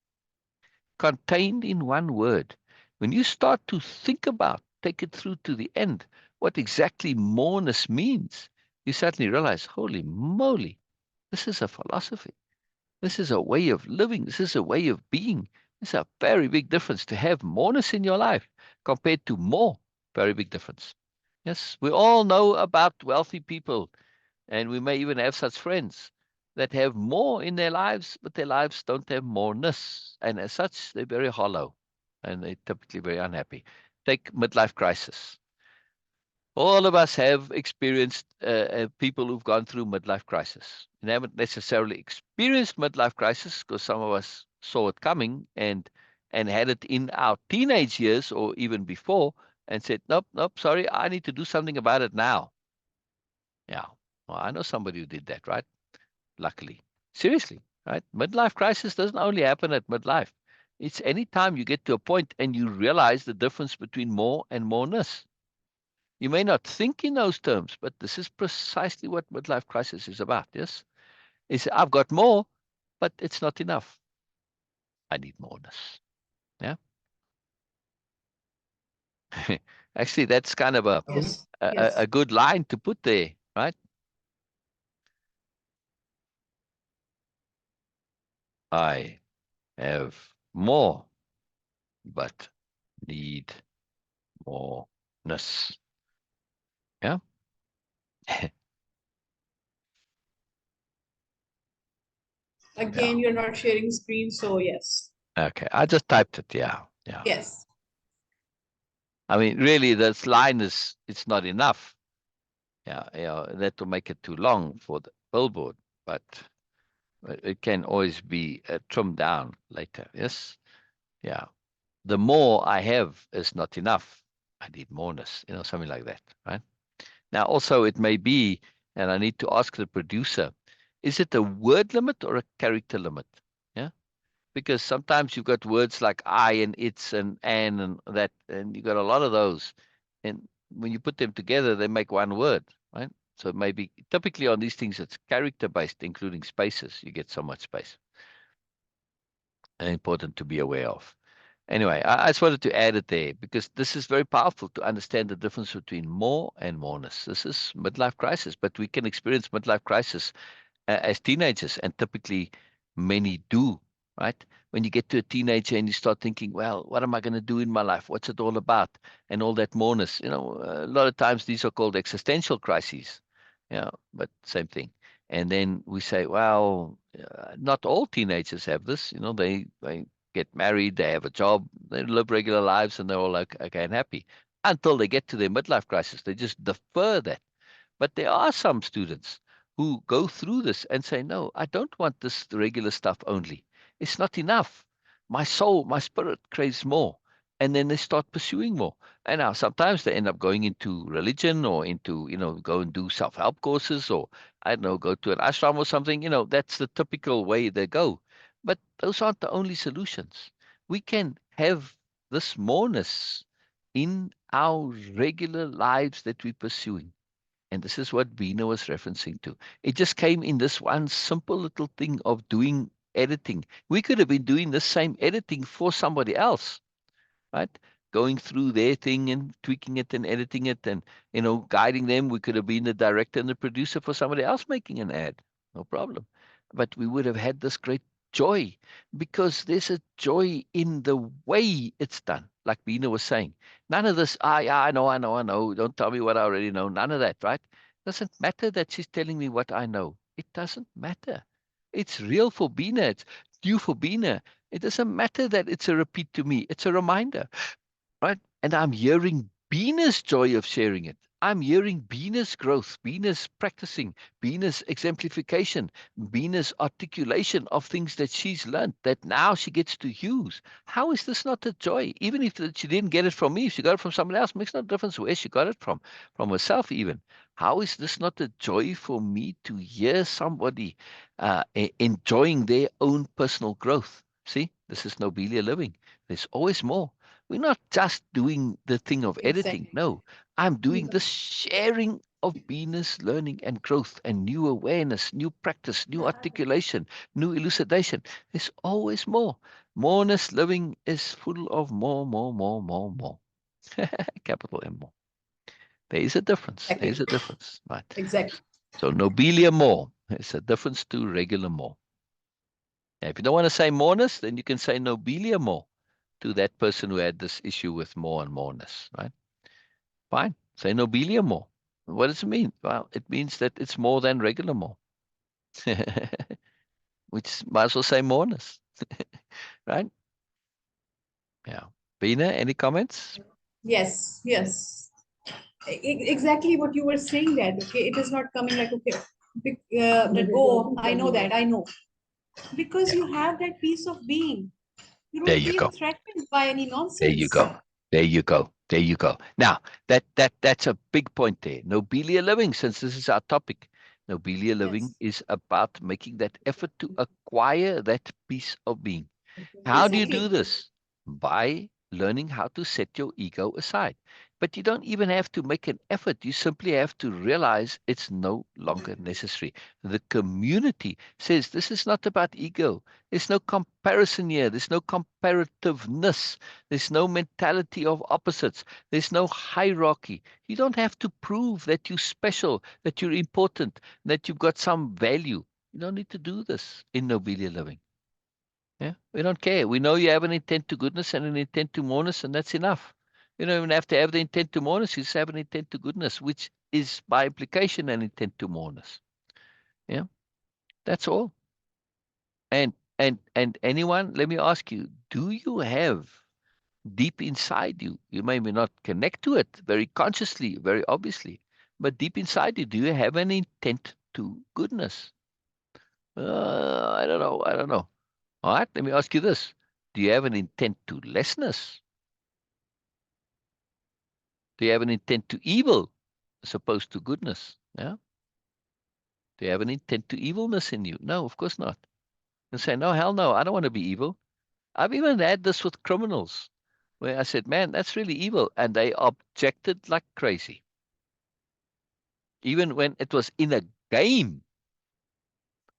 contained in one word. When you start to think about, take it through to the end, what exactly moreness means, you suddenly realize, holy moly, this is a philosophy. This is a way of living. This is a way of being. It's a very big difference to have moreness in your life compared to more. Very big difference. Yes, we all know about wealthy people, and we may even have such friends that have more in their lives, but their lives don't have moreness. And as such, they're very hollow and they're typically very unhappy. Take midlife crisis. All of us have experienced people who've gone through midlife crisis. And haven't necessarily experienced midlife crisis because some of us saw it coming and had it in our teenage years or even before and said, nope, nope, sorry, I need to do something about it now. Yeah. Well, I know somebody who did that, right? Luckily. Seriously, right? Midlife crisis doesn't only happen at midlife. It's any time you get to a point and you realize the difference between more and moreness. You may not think in those terms, but this is precisely what midlife crisis is about. Yes, is I've got more, but it's not enough. I need moreness. Yeah. Actually, that's kind of Yes. a Yes. good line to put there, right? I have more, but need moreness. Yeah. Yeah. Again, you're not sharing screen, so yes. Okay. I just typed it. Yeah. Yeah. Yes. I mean, really, this line is it's not enough. Yeah. Yeah. That will make it too long for the billboard, but it can always be trimmed down later. Yes. Yeah. The more I have is not enough. I need moreness, something like that. Right. Now, also, it may be, and I need to ask the producer, is it a word limit or a character limit? Yeah. Because sometimes you've got words like I and it's and that, and you got a lot of those. And when you put them together, they make one word, right? So maybe typically on these things, it's character based, including spaces. You get so much space. And important to be aware of. Anyway, I just wanted to add it there because this is very powerful to understand the difference between more and moreness. This is midlife crisis, but we can experience midlife crisis as teenagers, and typically many do, right? When you get to a teenager and you start thinking, well, what am I going to do in my life? What's it all about? And all that moreness. A lot of times these are called existential crises, but same thing. And then we say, well, not all teenagers have this. They get married, they have a job, they live regular lives, and they're all okay and happy until they get to their midlife crisis. They just defer that. But there are some students who go through this and say, no, I don't want this regular stuff only. It's not enough. My soul, my spirit craves more. And then they start pursuing more. And now sometimes they end up going into religion or into, go and do self-help courses or, I don't know, go to an ashram or something. That's the typical way they go. But those aren't the only solutions. We can have this moreness in our regular lives that we're pursuing. And this is what Beena was referencing to. It just came in this one simple little thing of doing editing. We could have been doing the same editing for somebody else, right? Going through their thing and tweaking it and editing it and, guiding them. We could have been the director and the producer for somebody else making an ad. No problem. But we would have had this great joy because there's a joy in the way it's done. Like Beena was saying, none of this, yeah, I know, I know, I know. Don't tell me what I already know. None of that, right? Doesn't matter that she's telling me what I know. It doesn't matter. It's real for Beena. It's due for Beena. It doesn't matter that it's a repeat to me. It's a reminder, right? And I'm hearing Beena's joy of sharing it. I'm hearing Beena's growth, Beena's practicing, Beena's exemplification, Beena's articulation of things that she's learned that now she gets to use. How is this not a joy? Even if she didn't get it from me, if she got it from someone else, makes no difference where she got it from herself even. How is this not a joy for me to hear somebody enjoying their own personal growth? See, this is Nobelia living. There's always more. We're not just doing the thing of editing. Exactly. No, I'm doing the sharing of Venus learning and growth and new awareness, new practice, new articulation, new elucidation. There's always more. Moreness living is full of more, more, more, more, more. Capital M more. There is a difference. There is Exactly. a difference. Right. Exactly. So nobelia more. There's a difference to regular more. Now, if you don't want to say moreness, then you can say nobelia more to that person who had this issue with more and moreness, right? Fine. Say nobelia more. What does it mean? Well, it means that it's more than regular more, which might as well say moreness, right? Yeah. Beena, any comments? Yes, yes. Exactly what you were saying that, okay, it is not coming like, okay, that, oh, I know that, I know. Because Yeah. you have that piece of being. You There don't you feel go. threatened by any There you nonsense. go. There you go. There you go. Now, that's a big point there. Nobelia living, since this is our topic, Nobelia living Yes, is about making that effort to acquire that piece of being. How do you do exactly. this? By learning how to set your ego aside. But you don't even have to make an effort. You simply have to realize it's no longer necessary. The community says this is not about ego. There's no comparison here. There's no comparativeness. There's no mentality of opposites. There's no hierarchy. You don't have to prove that you're special, that you're important, that you've got some value. You don't need to do this in Nobelia living. Yeah, we don't care. We know you have an intent to goodness and an intent to moreness, and that's enough. You don't even have to have the intent to moreness. You just have an intent to goodness, which is by implication an intent to moreness. Yeah, that's all. And anyone, let me ask you: do you have deep inside you? You may not connect to it very consciously, very obviously, but deep inside you, do you have an intent to goodness? I don't know. I don't know. All right, let me ask you this: do you have an intent to lessness? Do you have an intent to evil as opposed to goodness? Yeah. Do you have an intent to evilness in you? No, of course not. You say, no, hell no, I don't want to be evil. I've even had this with criminals where I said, man, that's really evil. And they objected like crazy. Even when it was in a game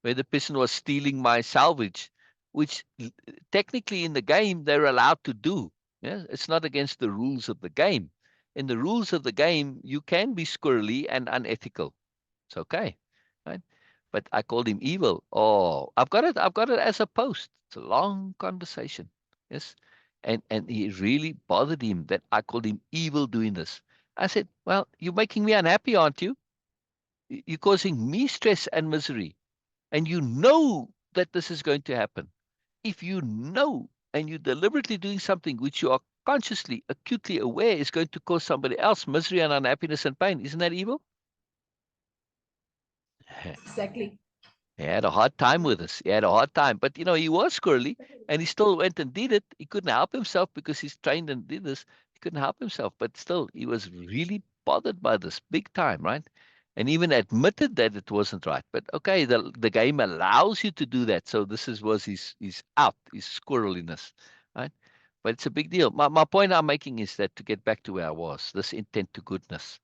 where the person was stealing my salvage, which technically in the game they're allowed to do. Yeah, it's not against the rules of the game. In the rules of the game, you can be squirrely and unethical. It's okay, right? But I called him evil. Oh, I've got it. I've got it as a post. It's a long conversation. Yes, and he really bothered him that I called him evil doing this. I said, well, you're making me unhappy, aren't you? You're causing me stress and misery, and you know that this is going to happen. If you know and you're deliberately doing something which you are consciously, acutely aware is going to cause somebody else misery and unhappiness and pain, isn't that evil? Exactly. He had a hard time with us. He had a hard time. But, he was squirrely and he still went and did it. He couldn't help himself because he's trained and did this. He couldn't help himself. But still, he was really bothered by this big time, right? And even admitted that it wasn't right. But okay, the game allows you to do that. So was his out, his squirreliness, right? But it's a big deal. My point I'm making is that to get back to where I was, this intent to goodness,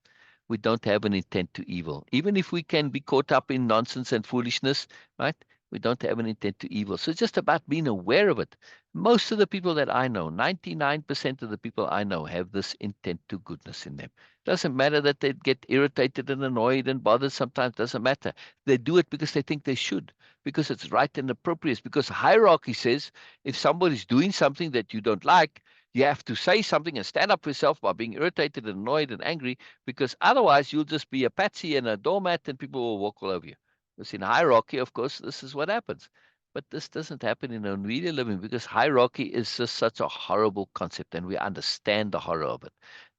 we don't have an intent to evil. Even if we can be caught up in nonsense and foolishness, right? We don't have an intent to evil. So it's just about being aware of it. Most of the people that I know, 99% of the people I know have this intent to goodness in them. Doesn't matter that they get irritated and annoyed and bothered sometimes, doesn't matter. They do it because they think they should, because it's right and appropriate, because hierarchy says if somebody's doing something that you don't like, you have to say something and stand up for yourself by being irritated and annoyed and angry, because otherwise you'll just be a patsy and a doormat and people will walk all over you. Because in hierarchy, of course, this is what happens. But this doesn't happen in our media living because hierarchy is just such a horrible concept and we understand the horror of it.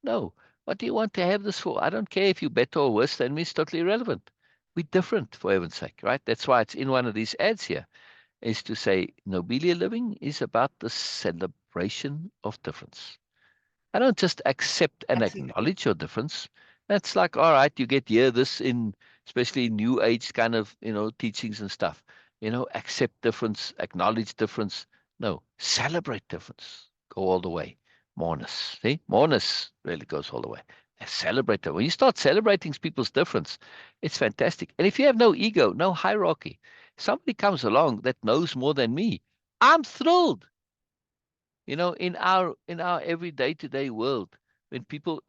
No, What do you want to have this for? I don't care if you're better or worse than me. It's totally irrelevant. We're different, for heaven's sake, right? That's why it's in one of these ads here, is to say Nobelia-Living is about the celebration of difference. I don't just accept and Absolutely. acknowledge your difference. That's like, all right, you get here this in, especially in new age kind of, teachings and stuff. Accept difference, acknowledge difference. No, celebrate difference. Go all the way. Moreness. See? Moreness really goes all the way. And celebrate it. When you start celebrating people's difference, it's fantastic. And if you have no ego, no hierarchy, somebody comes along that knows more than me, I'm thrilled. In our every day-to-day world, when people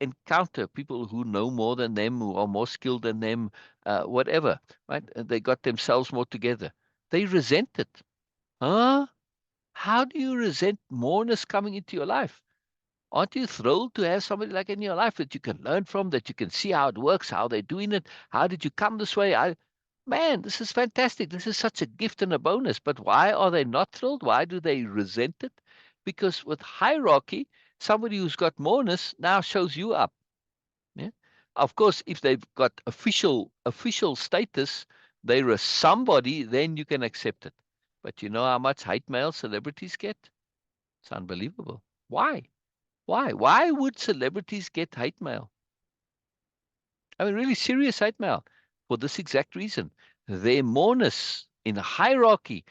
encounter people who know more than them, who are more skilled than them, whatever, right? And they got themselves more together. They resent it. Huh? How do you resent moreness coming into your life? Aren't you thrilled to have somebody like in your life that you can learn from, that you can see how it works, how they're doing it? How did you come this way? Man, this is fantastic. This is such a gift and a bonus. But why are they not thrilled? Why do they resent it? Because with hierarchy, somebody who's got moreness now shows you up. Yeah. Of course, if they've got official status, they're somebody, then you can accept it. But you know how much hate mail celebrities get? It's unbelievable. Why? Why? Why would celebrities get hate mail? I mean, really serious hate mail for this exact reason. Their moreness in hierarchy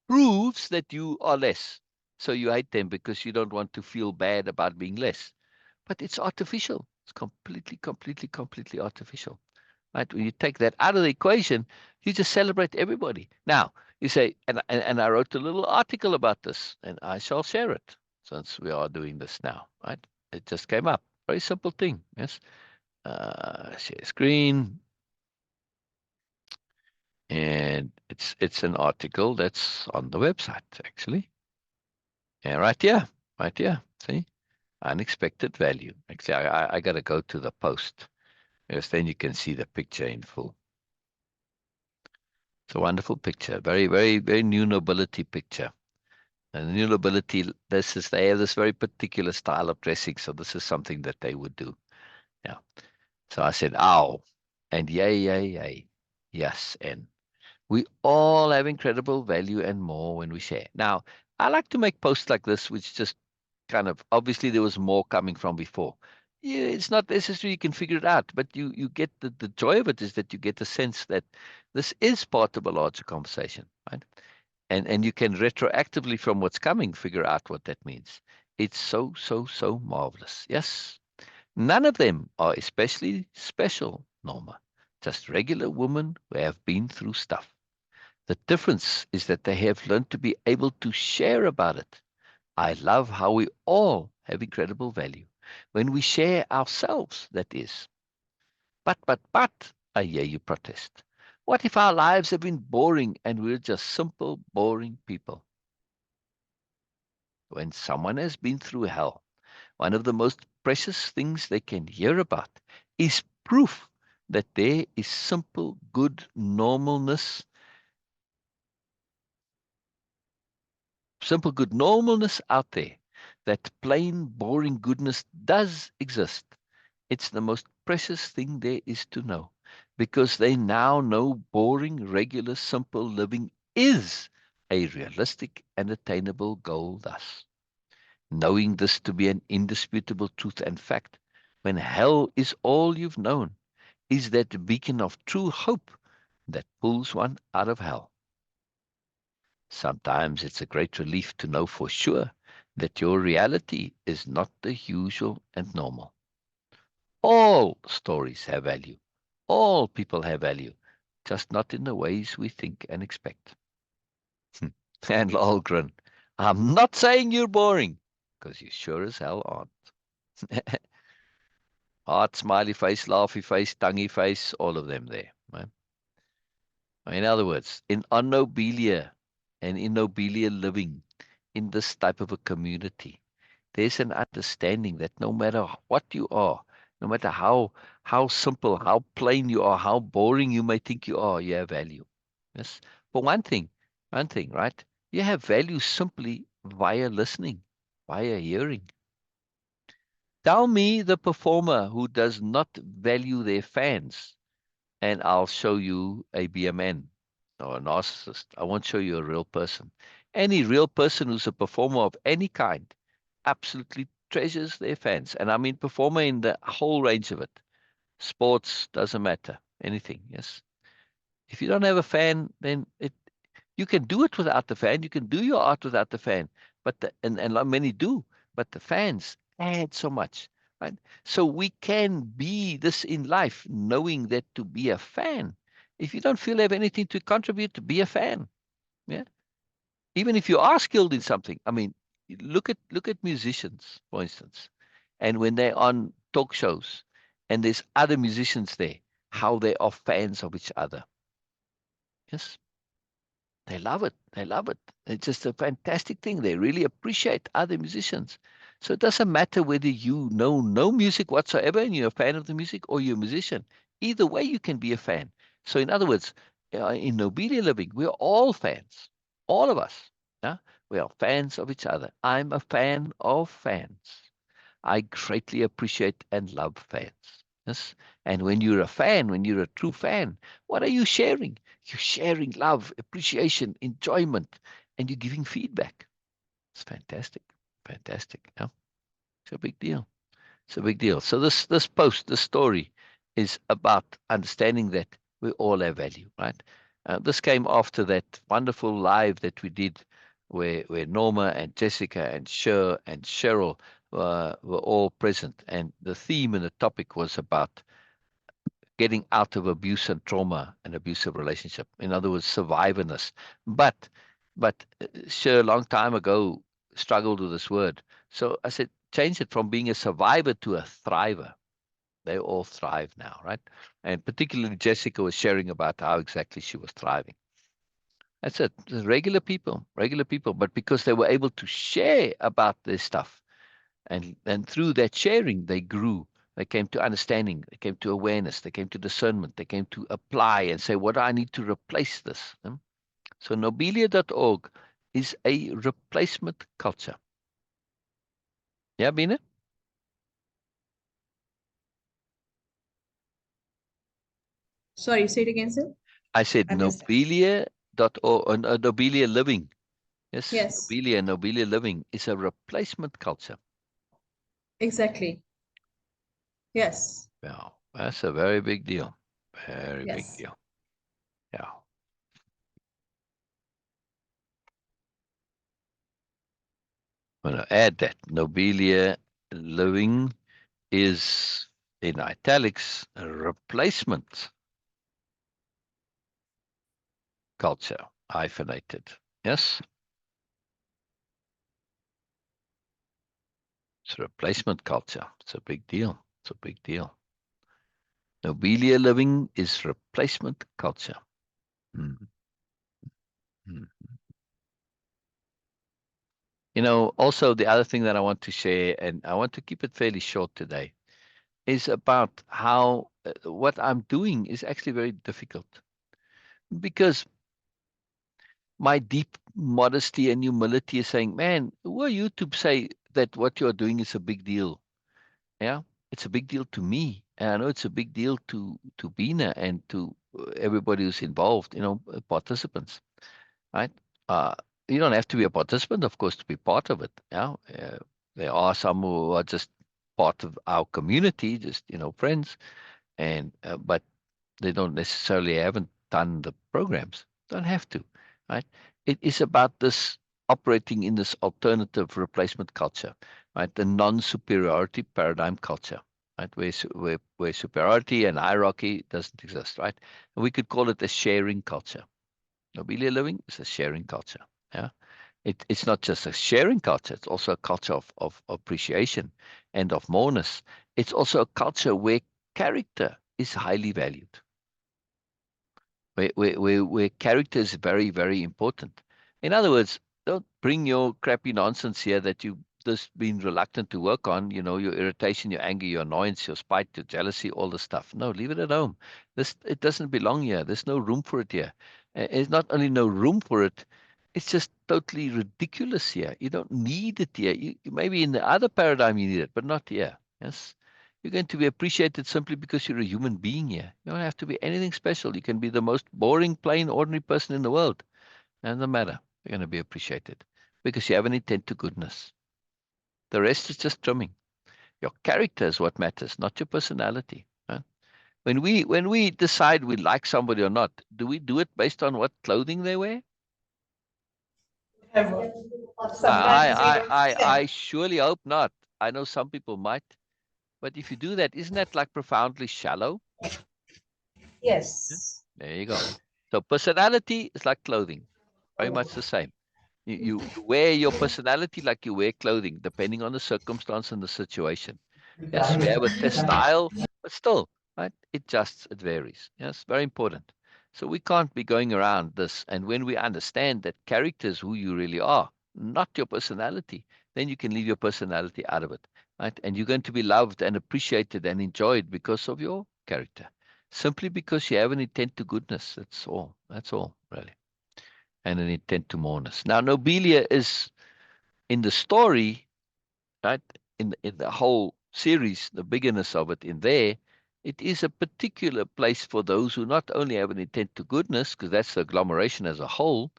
proves that you are less. So you hate them because you don't want to feel bad about being less. But it's artificial. It's completely artificial. Right? When you take that out of the equation, you just celebrate everybody. Now, you say, and I wrote a little article about this, and I shall share it since we are doing this now. Right? It just came up. Very simple thing. Yes. Share screen, and it's an article that's on the website actually. Yeah, right here. See, unexpected value. Actually, I got to go to the post because then you can see the picture in full. It's a wonderful picture, very new nobility picture. And the new nobility, they have this very particular style of dressing, so this is something that they would do. Yeah. So I said, ow, and yay, yes, and we all have incredible value and more when we share. Now, I like to make posts like this, which just kind of obviously there was more coming from before. Yeah, it's not necessary you can figure it out, but you get the joy of it is that you get the sense that this is part of a larger conversation, right? And you can retroactively from what's coming figure out what that means. It's so marvelous. Yes. None of them are especially special, Norma. Just regular women who have been through stuff. The difference is that they have learned to be able to share about it. I love how we all have incredible value when we share ourselves, that is. But, I hear you protest. What if our lives have been boring and we're just simple, boring people? When someone has been through hell, one of the most precious things they can hear about is proof that there is simple good normalness out there, that plain, boring goodness does exist. It's the most precious thing there is to know, because they now know boring, regular, simple living is a realistic and attainable goal thus. Knowing this to be an indisputable truth and fact, when hell is all you've known, is that beacon of true hope that pulls one out of hell. Sometimes it's a great relief to know for sure that your reality is not the usual and normal. All stories have value. All people have value, just not in the ways we think and expect. And Lolgren, I'm not saying you're boring, because you sure as hell aren't. Heart, smiley face, laughy face, tonguey face, all of them there. Right? In other words, on Nobelia and in Nobelia living in this type of a community, there's an understanding that no matter what you are, no matter how simple, how plain you are, how boring you may think you have value. Yes. For one thing, right? You have value simply via listening, via hearing. Tell me the performer who does not value their fans, and I'll show you a BMN or a narcissist. I won't show you a real person. Any real person who's a performer of any kind absolutely treasures their fans. And I mean performer in the whole range of it. Sports, doesn't matter. Anything, yes. If you don't have a fan, then you can do it without the fan. You can do your art without the fan. But and like many do, but the fans add so much. Right? So we can be this in life, knowing that to be a fan, if you don't feel you have anything to contribute, to be a fan. Yeah. Even if you are skilled in something. I mean, look at musicians, for instance, and when they're on talk shows and there's other musicians there, how they are fans of each other. Yes. They love it. They love it. It's just a fantastic thing. They really appreciate other musicians. So it doesn't matter whether you know no music whatsoever and you're a fan of the music, or you're a musician. Either way, you can be a fan. So in other words, in Nobelia-Living, we're all fans. All of us. Yeah? We are fans of each other. I'm a fan of fans. I greatly appreciate and love fans. Yes. And when you're a fan, when you're a true fan, what are you sharing? You're sharing love, appreciation, enjoyment, and you're giving feedback. It's fantastic. Fantastic. Yeah. It's a big deal. It's a big deal. So this post, this story is about understanding that we all have value, right? This came after that wonderful live that we did where Norma and Jessica and Cher and Cheryl were all present. And the theme and the topic was about getting out of abuse and trauma and abusive relationship. In other words, survivor-ness. But Cher a long time ago struggled with this word. So I said, change it from being a survivor to a thriver. They all thrive now, right? And particularly Jessica was sharing about how exactly she was thriving. That's it. Regular people, but because they were able to share about this stuff, and through that sharing, they grew. They came to understanding. They came to awareness. They came to discernment. They came to apply and say, what do I need to replace this? So Nobelia.org is a replacement culture. Yeah, Beena? Sorry, say it again, sir. I said I missed that. Nobelia.org, Nobelia-Living. Yes, Yes, Nobelia-Living is a replacement culture. exactly. Yes, Yeah, that's a very big deal. Very big yes. deal. Yeah. I'm going to add that Nobelia-Living is in italics a replacement culture, hyphenated. Yes, it's a replacement culture. It's a big deal. It's a big deal. Nobelia-Living is replacement culture. Mm, mm. Also the other thing that I want to share, and I want to keep it fairly short today, is about how what I'm doing is actually very difficult, because my deep modesty and humility is saying, man, who are you to say that what you're doing is a big deal? Yeah, it's a big deal to me. And I know it's a big deal to Beena and to everybody who's involved, participants, right? Uh, you don't have to be a participant, of course, to be part of it. Yeah, there are some who are just part of our community, just friends, and but they don't necessarily haven't done the programs. Don't have to, right? It is about this operating in this alternative replacement culture, right? The non-superiority paradigm culture, right? Where superiority and hierarchy doesn't exist, right? And we could call it a sharing culture. Nobelia-Living is a sharing culture. Yeah. It's not just a sharing culture, it's also a culture of appreciation and of moreness. It's also a culture where character is highly valued, where character is very, very important. In other words, don't bring your crappy nonsense here that you've just been reluctant to work on, your irritation, your anger, your annoyance, your spite, your jealousy, all the stuff. No, leave it at home. It doesn't belong here. There's no room for it here. It's not only no room for it, it's just totally ridiculous here. You don't need it here. Maybe in the other paradigm you need it, but not here. Yes. You're going to be appreciated simply because you're a human being here. You don't have to be anything special. You can be the most boring, plain, ordinary person in the world. Doesn't matter. You're going to be appreciated because you have an intent to goodness. The rest is just trimming. Your character is what matters, not your personality. Right? When we decide we like somebody or not, do we do it based on what clothing they wear? Ever. I Sometimes we I don't I see them. I surely hope not. I know some people might, but if you do that, isn't that like profoundly shallow? Yeah. Yes. There you go. So personality is like clothing, very much the same. You wear your personality like you wear clothing, depending on the circumstance and the situation. Yes, we have a test style, but still, right? It varies. Yes, very important. So we can't be going around this. And when we understand that character is who you really are, not your personality, then you can leave your personality out of it, right? And you're going to be loved and appreciated and enjoyed because of your character, simply because you have an intent to goodness. That's all. That's all, really, and an intent to moreness. Now, Nobelia is in the story, right? In the whole series, the bigness of it in there, it is a particular place for those who not only have an intent to goodness, because that's the agglomeration as a whole,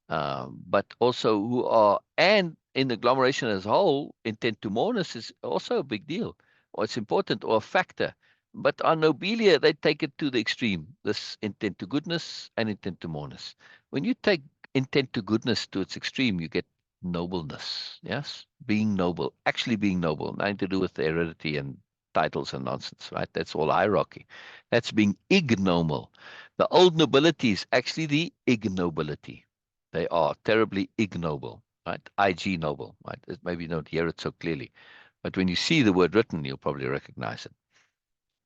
but also who are, and in the agglomeration as a whole, intent to moreness is also a big deal, or it's important, or a factor. But on Nobelia, they take it to the extreme, this intent to goodness and intent to moreness. When you take intent to goodness to its extreme, you get nobleness. Yes, being noble, actually being noble, nothing to do with the heredity and titles and nonsense, right? That's all hierarchy. That's being ignoble. The old nobility is actually the ignobility. They are terribly ignoble, right? IG noble, right? Maybe you don't hear it so clearly, but when you see the word written, you'll probably recognize it.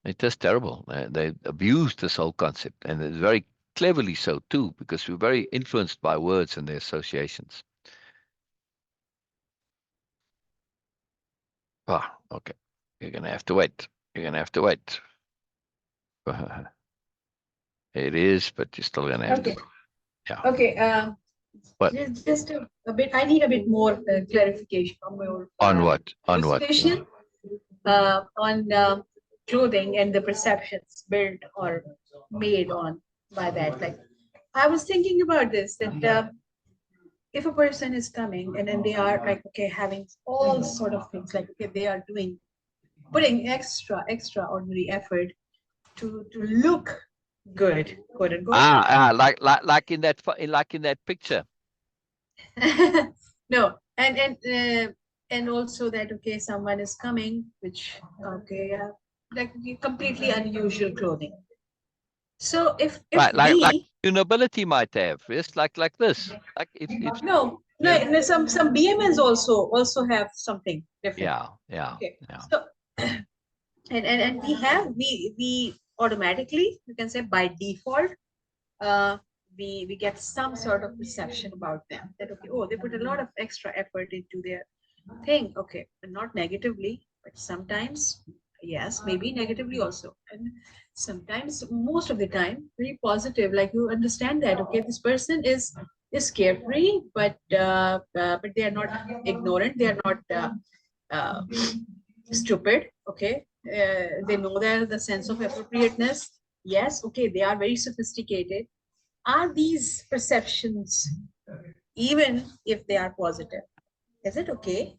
It's just terrible. They abused this whole concept, and it's very cleverly so too, because we're very influenced by words and their associations. Ah, okay. You're gonna have to wait. You're gonna have to wait. It is, but you're still gonna have to. Okay. Yeah. Okay. But Just a bit. I need a bit more clarification or more on what? On what? elucidation on clothing and the perceptions built or made on by that. Like, I was thinking about this that if a person is coming and then they are like, okay, having all sort of things, like, okay, they are doing, putting extraordinary effort to look good, quote unquote. Like in that like in that picture. No, and also that, okay, someone is coming, which, okay, like completely unusual clothing. So if Right, like we, your nobility might have, yes, like this. Like if no, yeah, no, no, some BMNs also have something different. yeah, yeah, Okay, yeah. so and we automatically, you can say by default, uh, we get some sort of perception about them that, okay, oh, they put a lot of extra effort into their thing. Okay, but not negatively, but sometimes, yes, maybe negatively also, and sometimes, most of the time, very positive. Like, you understand that, okay, this person is carefree, but they are not ignorant. They are not uh, stupid. Okay, they know the sense of appropriateness. Yes, okay, they are very sophisticated. Are these perceptions, even if they are positive, is it okay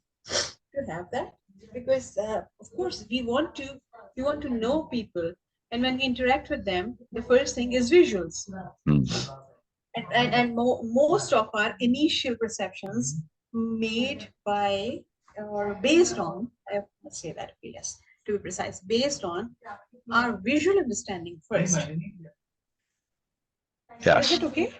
to have that? Because of course we want to know people, and when we interact with them, the first thing is visuals, Mm. and most of our initial perceptions made by or based on, I must say that, okay, yes, to be precise, based on our visual understanding first. Is Yes. it okay?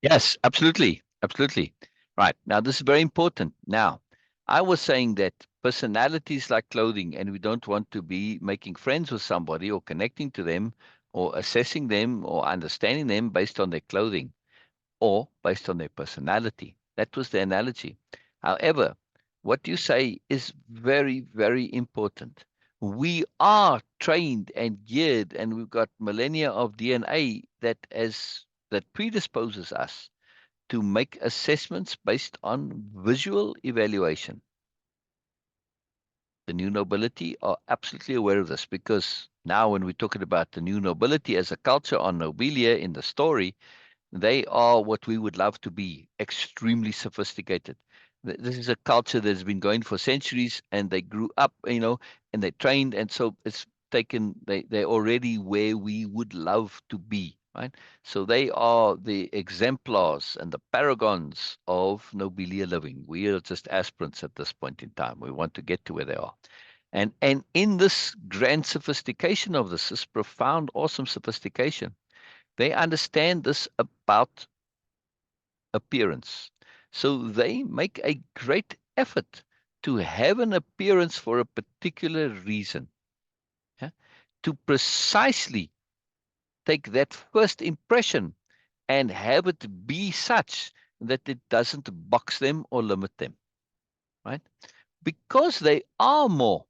Yes, absolutely. Absolutely. Right. Now, this is very important. Now, I was saying that personalities like clothing, and we don't want to be making friends with somebody or connecting to them or assessing them or understanding them based on their clothing or based on their personality. That was the analogy. However, what you say is very, very important. We are trained and geared, and we've got millennia of DNA that predisposes us to make assessments based on visual evaluation. The new nobility are absolutely aware of this, because now when we're talking about the new nobility as a culture on Nobelia in the story, they are what we would love to be, extremely sophisticated. This is a culture that's been going for centuries, and they grew up, and they trained, and so it's taken. They're already where we would love to be, right? So they are the exemplars and the paragons of Nobelia living. We are just aspirants at this point in time. We want to get to where they are. And in this grand sophistication of this profound, awesome sophistication, they understand this about appearance. So they make a great effort to have an appearance for a particular reason, yeah? To precisely take that first impression and have it be such that it doesn't box them or limit them, right? Because they are more.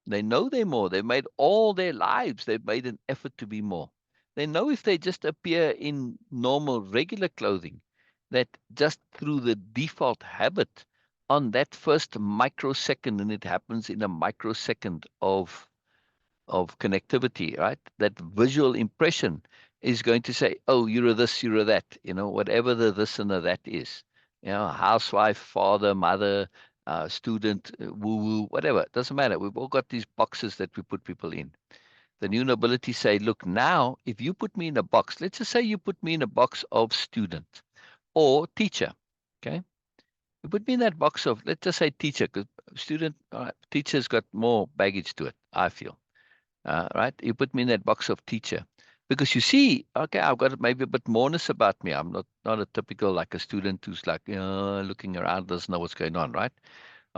They know they're more. They've made all their lives, they've made an effort to be more. They know if they just appear in normal, regular clothing, that just through the default habit on that first microsecond, and it happens in a microsecond of connectivity, right? That visual impression is going to say, oh, you're a this, you're a that, whatever the this and the that is. Housewife, father, mother, student, woo-woo, whatever. It doesn't matter. We've all got these boxes that we put people in. The new nobility say, look, now, if you put me in a box, let's just say you put me in a box of student or teacher, okay? You put me in that box of, let's just say teacher, because student, teacher's got more baggage to it, I feel. Right? You put me in that box of teacher, because you see, okay, I've got maybe a bit moreness about me. I'm not a typical like a student who's like looking around, doesn't know what's going on, right?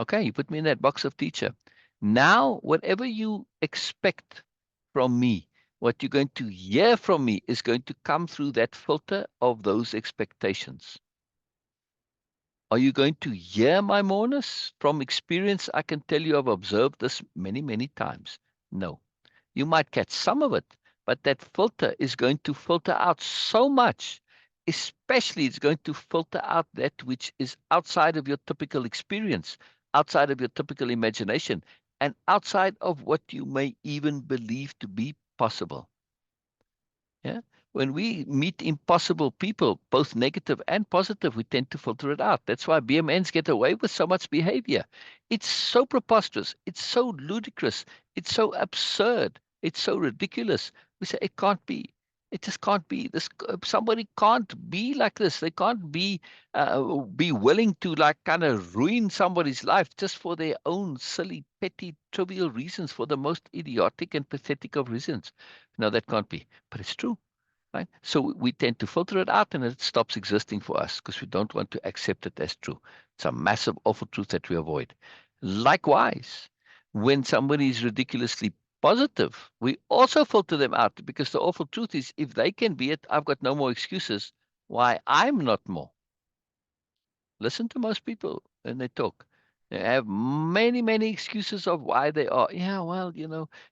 Okay, you put me in that box of teacher. Now, whatever you expect from me, what you're going to hear from me is going to come through that filter of those expectations. Are you going to hear my moreness? From experience, I can tell you I've observed this many, many times. No. You might catch some of it, but that filter is going to filter out so much, especially it's going to filter out that which is outside of your typical experience, outside of your typical imagination, and outside of what you may even believe to be possible. Yeah. When we meet impossible people, both negative and positive, we tend to filter it out. That's why BMNs get away with so much behavior. It's so preposterous. It's so ludicrous. It's so absurd. It's so ridiculous. We say it can't be. It just can't be. This somebody can't be like this. They can't be willing to like kind of ruin somebody's life just for their own silly, petty, trivial reasons, for the most idiotic and pathetic of reasons. No, that can't be. But it's true, right? So we tend to filter it out, and it stops existing for us because we don't want to accept it as true. It's a massive, awful truth that we avoid. Likewise, when somebody is ridiculously positive, we also filter them out, because the awful truth is, if they can be it, I've got no more excuses why I'm not more. Listen to most people when they talk. They have many, many excuses of why they are. Yeah, well,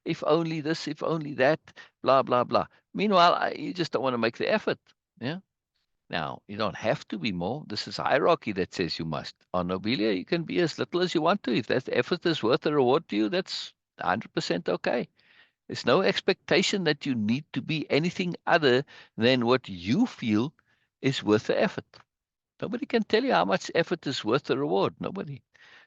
if only this, if only that, blah, blah, blah. Meanwhile, you just don't want to make the effort. Yeah. Now, you don't have to be more. This is hierarchy that says you must. On Nobelia, you can be as little as you want to. If that effort is worth a reward to you, that's 100% okay. There's no expectation that you need to be anything other than what you feel is worth the effort. Nobody can tell you how much effort is worth the reward. Nobody.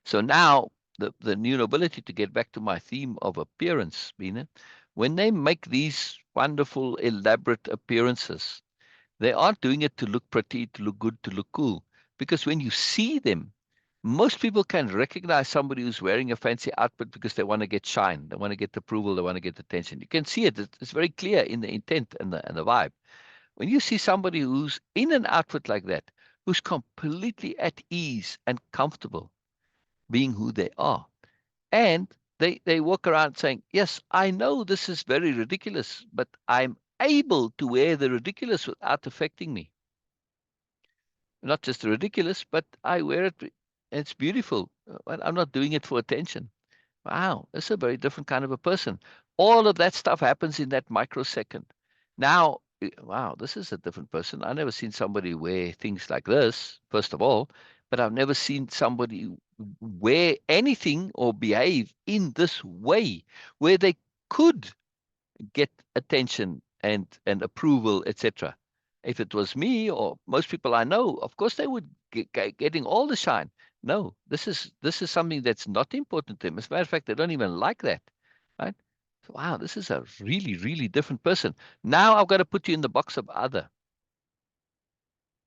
So now the new nobility, to get back to my theme of appearance, Beena, when they make these wonderful, elaborate appearances, they aren't doing it to look pretty, to look good, to look cool. Because when you see them, most people can recognize somebody who's wearing a fancy outfit because they want to get shine, they want to get approval, they want to get attention. You can see it. It's very clear in the intent and the vibe. When you see somebody who's in an outfit like that, who's completely at ease and comfortable being who they are, and they walk around saying, yes, I know this is very ridiculous, but I'm able to wear the ridiculous without affecting me. Not just the ridiculous, but I wear it. It's beautiful. But I'm not doing it for attention. Wow, that's a very different kind of a person. All of that stuff happens in that microsecond. Now, wow, this is a different person. I've never seen somebody wear things like this, first of all, but I've never seen somebody wear anything or behave in this way where they could get attention and approval, etc. If it was me or most people I know, of course they would getting all the shine. No, this is something that's not important to them. As a matter of fact, they don't even like that, right? So, wow, this is a really, really different person. Now I've got to put you in the box of other.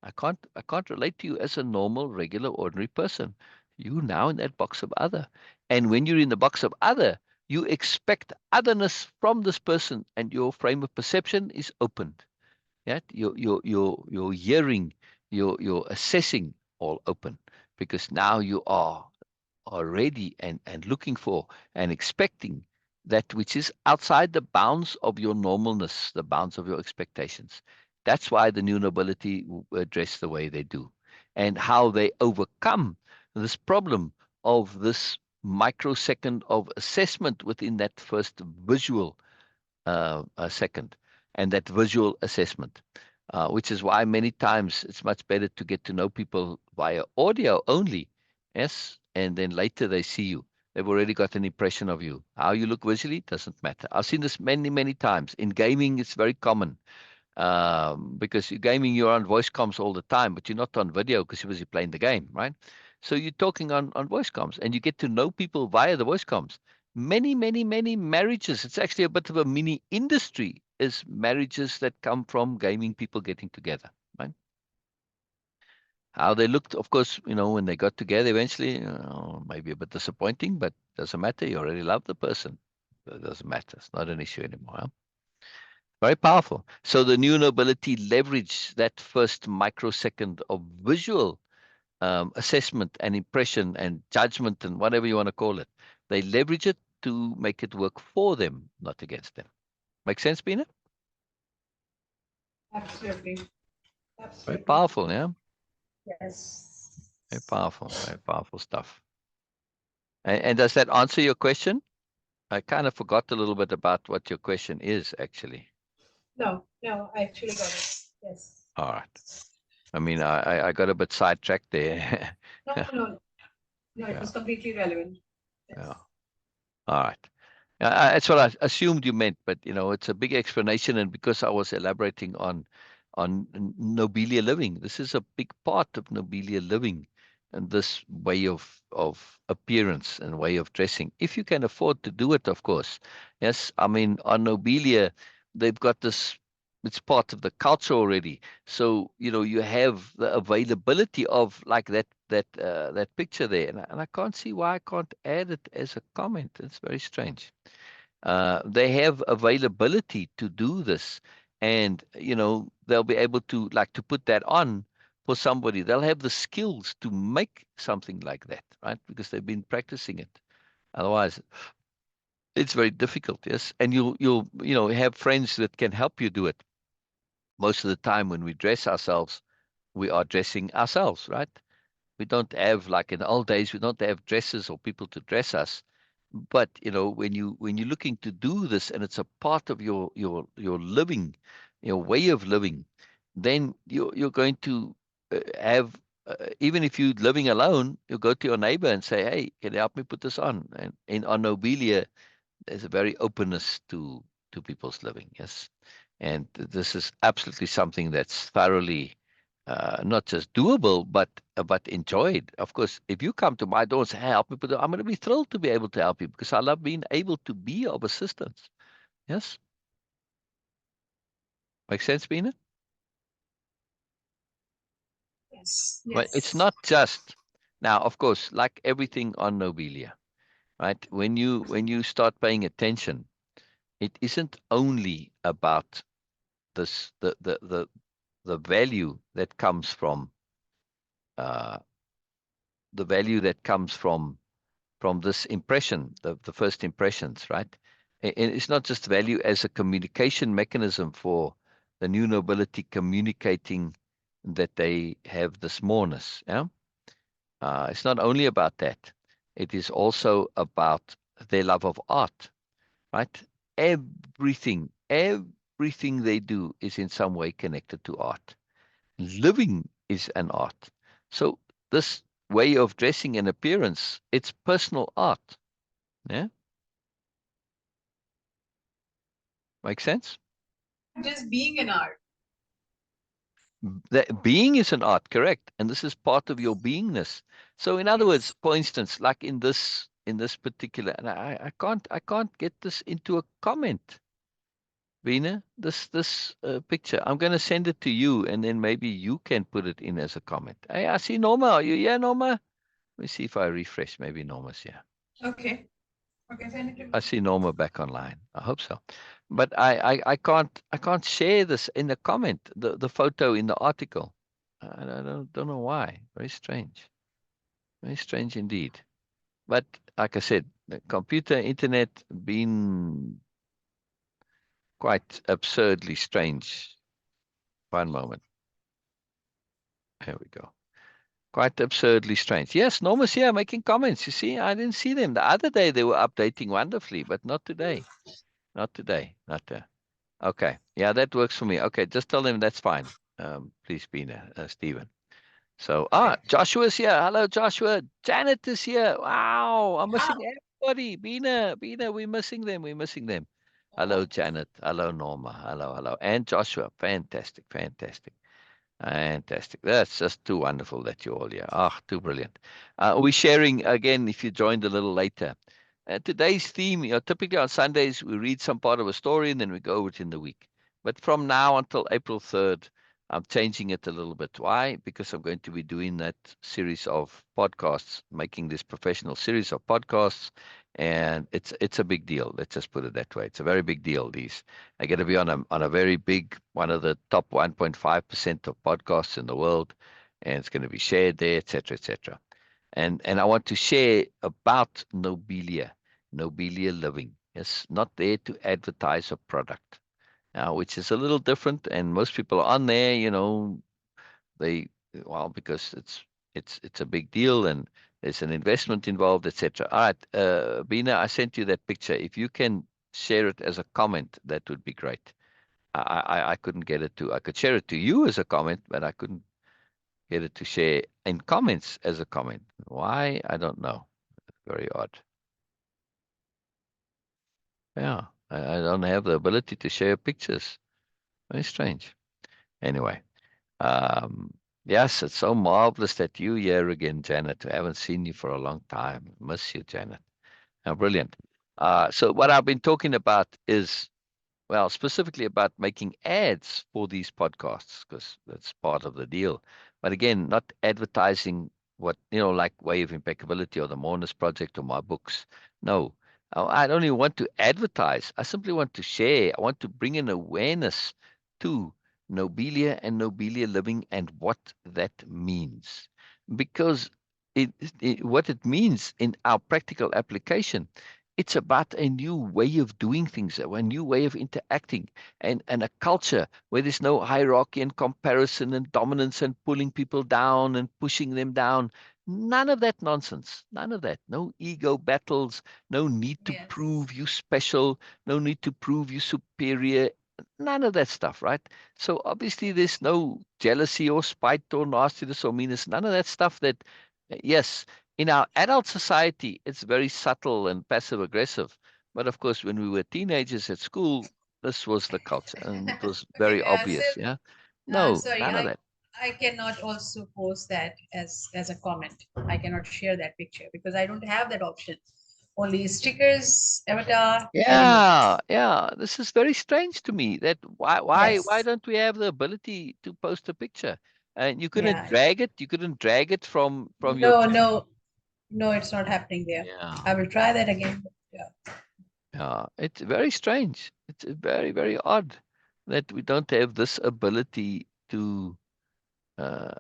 I can't relate to you as a normal, regular, ordinary person. You now in that box of other. And when you're in the box of other, you expect otherness from this person, and your frame of perception is opened. Yeah, your hearing, your assessing all open, because now you are ready and looking for and expecting that which is outside the bounds of your normalness, the bounds of your expectations. That's why the new nobility address the way they do, and how they overcome this problem of this microsecond of assessment within that first visual a second, and that visual assessment, which is why many times it's much better to get to know people via audio only, yes, and then later they see you. They've already got an impression of you. How you look visually doesn't matter. I've seen this many, many times. In gaming, it's very common, because you're gaming, you're on voice comms all the time, but you're not on video because you're busy playing the game, right? So you're talking on voice comms, and you get to know people via the voice comms. Many, many, many marriages. It's actually a bit of a mini industry. Is marriages that come from gaming people getting together, right? How they looked, of course, when they got together eventually, maybe a bit disappointing, but doesn't matter. You already love the person. It doesn't matter. It's not an issue anymore. Huh? Very powerful. So the new nobility leverage that first microsecond of visual assessment and impression and judgment and whatever you want to call it. They leverage it to make it work for them, not against them. Make sense, Beena? Absolutely. Very Absolutely. powerful, yeah? Yes. Very powerful stuff. And does that answer your question? I kind of forgot a little bit about what your question is, actually. No, no, I actually got it. Yes. All right. I mean, I got a bit sidetracked there. No, Yeah, no, no, it yeah, was completely relevant. yeah. Yes. All right. That's what I assumed you meant, but it's a big explanation, and because I was elaborating on Nobelia living, this is a big part of Nobelia living, and this way of appearance and way of dressing. If you can afford to do it, of course. Yes, I mean on Nobelia, they've got this. It's part of the culture already. So you have the availability of like that picture there, and I can't see why I can't add it as a comment. It's very strange. They have availability to do this, and they'll be able to like to put that on for somebody. They'll have the skills to make something like that, right? Because they've been practicing it. Otherwise, it's very difficult. Yes, and you'll have friends that can help you do it. Most of the time, when we dress ourselves, we are dressing ourselves, right? We don't have, like in the old days, we don't have dresses or people to dress us. But when you're looking to do this, and it's a part of your living, your way of living, then you're going to have, even if you're living alone, you'll go to your neighbor and say, "Hey, can you help me put this on?" And in on Nobelia, there's a very openness to people's living. Yes, and this is absolutely something that's thoroughly not just doable, but enjoyed. Of course, if you come to my door and say, "Hey, help me put it," I'm going to be thrilled to be able to help you because I love being able to be of assistance. Yes, makes sense, Beena? Yes. But it's Yes. not just now. Of course, like everything on Nobelia, right? When you start paying attention, it isn't only about this the value that comes from uh, the value that comes from this impression, the first impressions, right? And it's not just value as a communication mechanism for the new nobility communicating that they have this moreness. Yeah, it's not only about that. It is also about their love of art, right? Everything they do is in some way connected to art. Living is an art. So this way of dressing and appearance. It's personal art. Yeah, make sense? Just being an art. That being is an art, correct? And this is part of your beingness. So, in other words, Yes. for instance, like in this particular, and I can't get this into a comment. Veena, this picture, I'm going to send it to you, and then maybe you can put it in as a comment. Hey, I see Norma. Are you here, Norma? Let me see if I refresh. Maybe Norma's here. Okay. Okay, send it to I me. see Norma back online. I hope so. But I can't share this in the comment, the photo in the article. I don't know why. Very strange. Very strange indeed. But like I said, the computer, internet been quite absurdly strange. One moment. Here we go. Quite absurdly strange. Yes, Norma's here making comments. You see, I didn't see them. The other day they were updating wonderfully, but not today. Not today. Not Okay. Yeah, that works for me. Okay, just tell them that's fine. Please, Beena, Stephen. So, Okay. Joshua's here. Hello, Joshua. Janet is here. Wow, I'm missing everybody. Beena, we're missing them. We're missing them. Hello, Janet. Hello, Norma. Hello, hello. And Joshua. Fantastic, fantastic. Fantastic. That's just too wonderful that you're all here. Ah, too brilliant. We're sharing again if you joined a little later. Today's theme, typically on Sundays, we read some part of a story and then we go over it in the week. But from now until April 3rd, I'm changing it a little bit. Why? Because I'm going to be doing that series of podcasts, making this professional series of podcasts. And it's a big deal. Let's just put it that way. It's a very big deal. These I get to be on a very big, one of the top 1.5% of podcasts in the world, and it's going to be shared there, etc., etc. And I want to share about Nobelia-Living. It's not there to advertise a product, which is a little different. And most people are on there, they well because it's a big deal and there's an investment involved, etc. All right, Beena, I sent you that picture. If you can share it as a comment, that would be great. I couldn't get it to. I could share it to you as a comment, but I couldn't get it to share in comments as a comment. Why? I don't know. Very odd. Yeah, I don't have the ability to share pictures. Very strange. Anyway, yes, it's so marvelous that you here again, Janet. I haven't seen you for a long time. Miss you, Janet. Brilliant. So what I've been talking about is, well, specifically about making ads for these podcasts, because that's part of the deal. But again, not advertising what, like Way of Impeccability or the Moreness Project or my books. No, I don't even want to advertise. I simply want to share. I want to bring in awareness to Nobelia and Nobelia-Living and what that means. Because what it means in our practical application, it's about a new way of doing things, a new way of interacting, and a culture where there's no hierarchy and comparison and dominance and pulling people down and pushing them down. None of that nonsense. None of that. No ego battles. No need to Yes. prove you special. No need to prove you superior. None of that stuff, right? So obviously there's no jealousy or spite or nastiness or meanness. None of that stuff that, yes, in our adult society, it's very subtle and passive aggressive. But of course, when we were teenagers at school, this was the culture and it was Okay, very obvious. Sil, Yeah. No, sorry, none of I that. I cannot also post that as a comment. I cannot share that picture because I don't have that option. Only stickers, avatar, and emoji. Yeah, yeah. This is very strange to me that why Yes. don't we have the ability to post a picture? And Yeah. you couldn't drag it from your No, no, no, it's not happening there. yeah. I will try that again. Yeah. Yeah, it's very strange. It's very, very odd that we don't have this ability uh,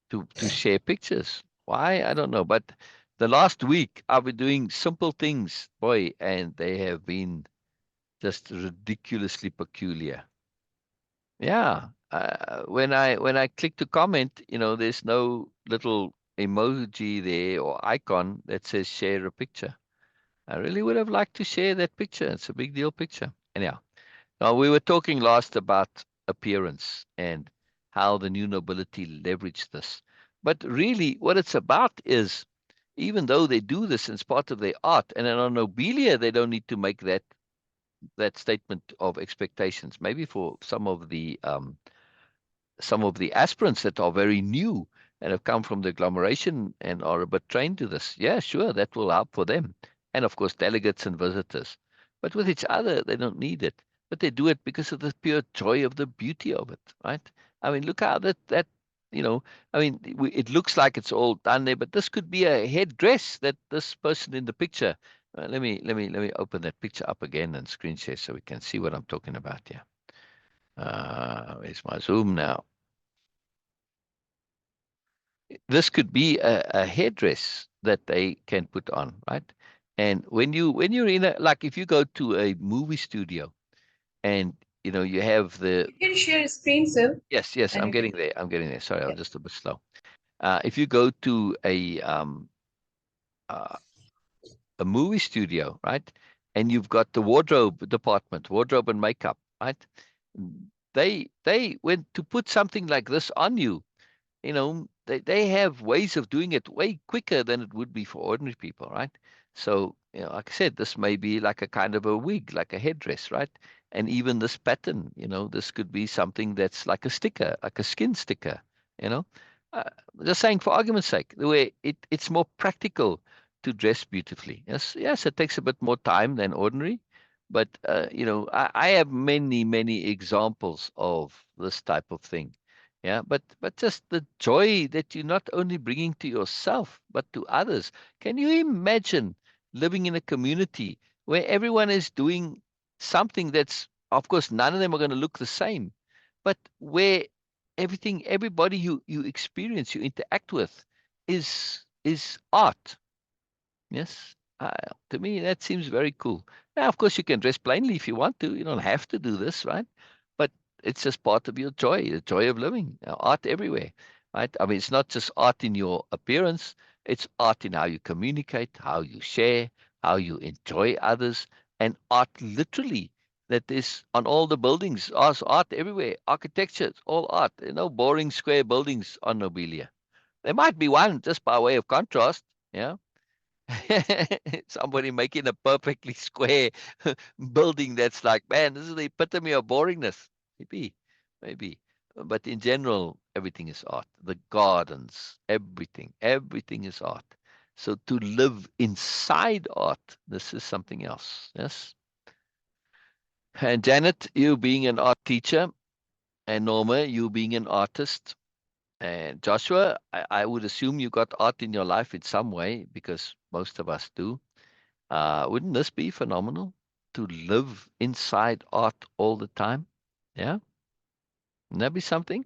to share pictures. Why? I don't know. But the last week I've been doing simple things, boy, and they have been just ridiculously peculiar. Yeah. When I click to comment, there's no little emoji there or icon that says share a picture. I really would have liked to share that picture. It's a big deal picture. Anyhow. Now, we were talking last about appearance and how the new nobility leveraged this. But really, what it's about is, even though they do this as part of their art, and in on Nobelia, they don't need to make that statement of expectations. Maybe for some of the aspirants that are very new and have come from the agglomeration and are a bit trained to this. Yeah, sure, that will help for them. And of course, delegates and visitors. But with each other, they don't need it. But they do it because of the pure joy of the beauty of it, right? I mean, look how you know, I mean, it looks like it's all done there, but this could be a headdress that this person in the picture. Let me open that picture up again and screen share so we can see what I'm talking about here. Where's my Zoom now? This could be a headdress that they can put on, right? And when you're in a, like, if you go to a movie studio and you have the, You can share a screen, Syl, yes, and I'm you can. getting there. I'm getting there. Sorry, I'm Yeah. just a bit slow. If you go to uh, a movie studio, right, and you've got the wardrobe department, wardrobe and makeup, right? They went to put something like this on you. They have ways of doing it way quicker than it would be for ordinary people, right? So, like I said, this may be like a kind of a wig, like a headdress, right? And even this pattern, this could be something that's like a sticker, like a skin sticker, you know. Uh, just saying for argument's sake, the way it's more practical to dress beautifully. Yes, it takes a bit more time than ordinary, but I have many, many examples of this type of thing. Yeah, but just the joy that you're not only bringing to yourself, but to others. Can you imagine living in a community where everyone is doing something that's, of course, none of them are going to look the same, but where everybody you experience, you interact with, is art. Yes. To me, that seems very cool. Now, of course, you can dress plainly if you want to. You don't have to do this, right? But it's just part of your joy, the joy of living. Art everywhere, right? I mean, it's not just art in your appearance, it's art in how you communicate, how you share, how you enjoy others, and art literally that is on all the buildings. Art everywhere. Architecture, it's all art. No boring square buildings on Nobelia. There might be one just by way of contrast. Yeah. Somebody making a perfectly square building that's like, man, this is the epitome of boringness. Maybe, maybe. But in general, everything is art. The gardens, everything is art. So to live inside art, this is something else. Yes. And Janet, you being an art teacher, and Norma, you being an artist, and Joshua, I would assume you got art in your life in some way because most of us do. Wouldn't this be phenomenal to live inside art all the time? Yeah, wouldn't that be something?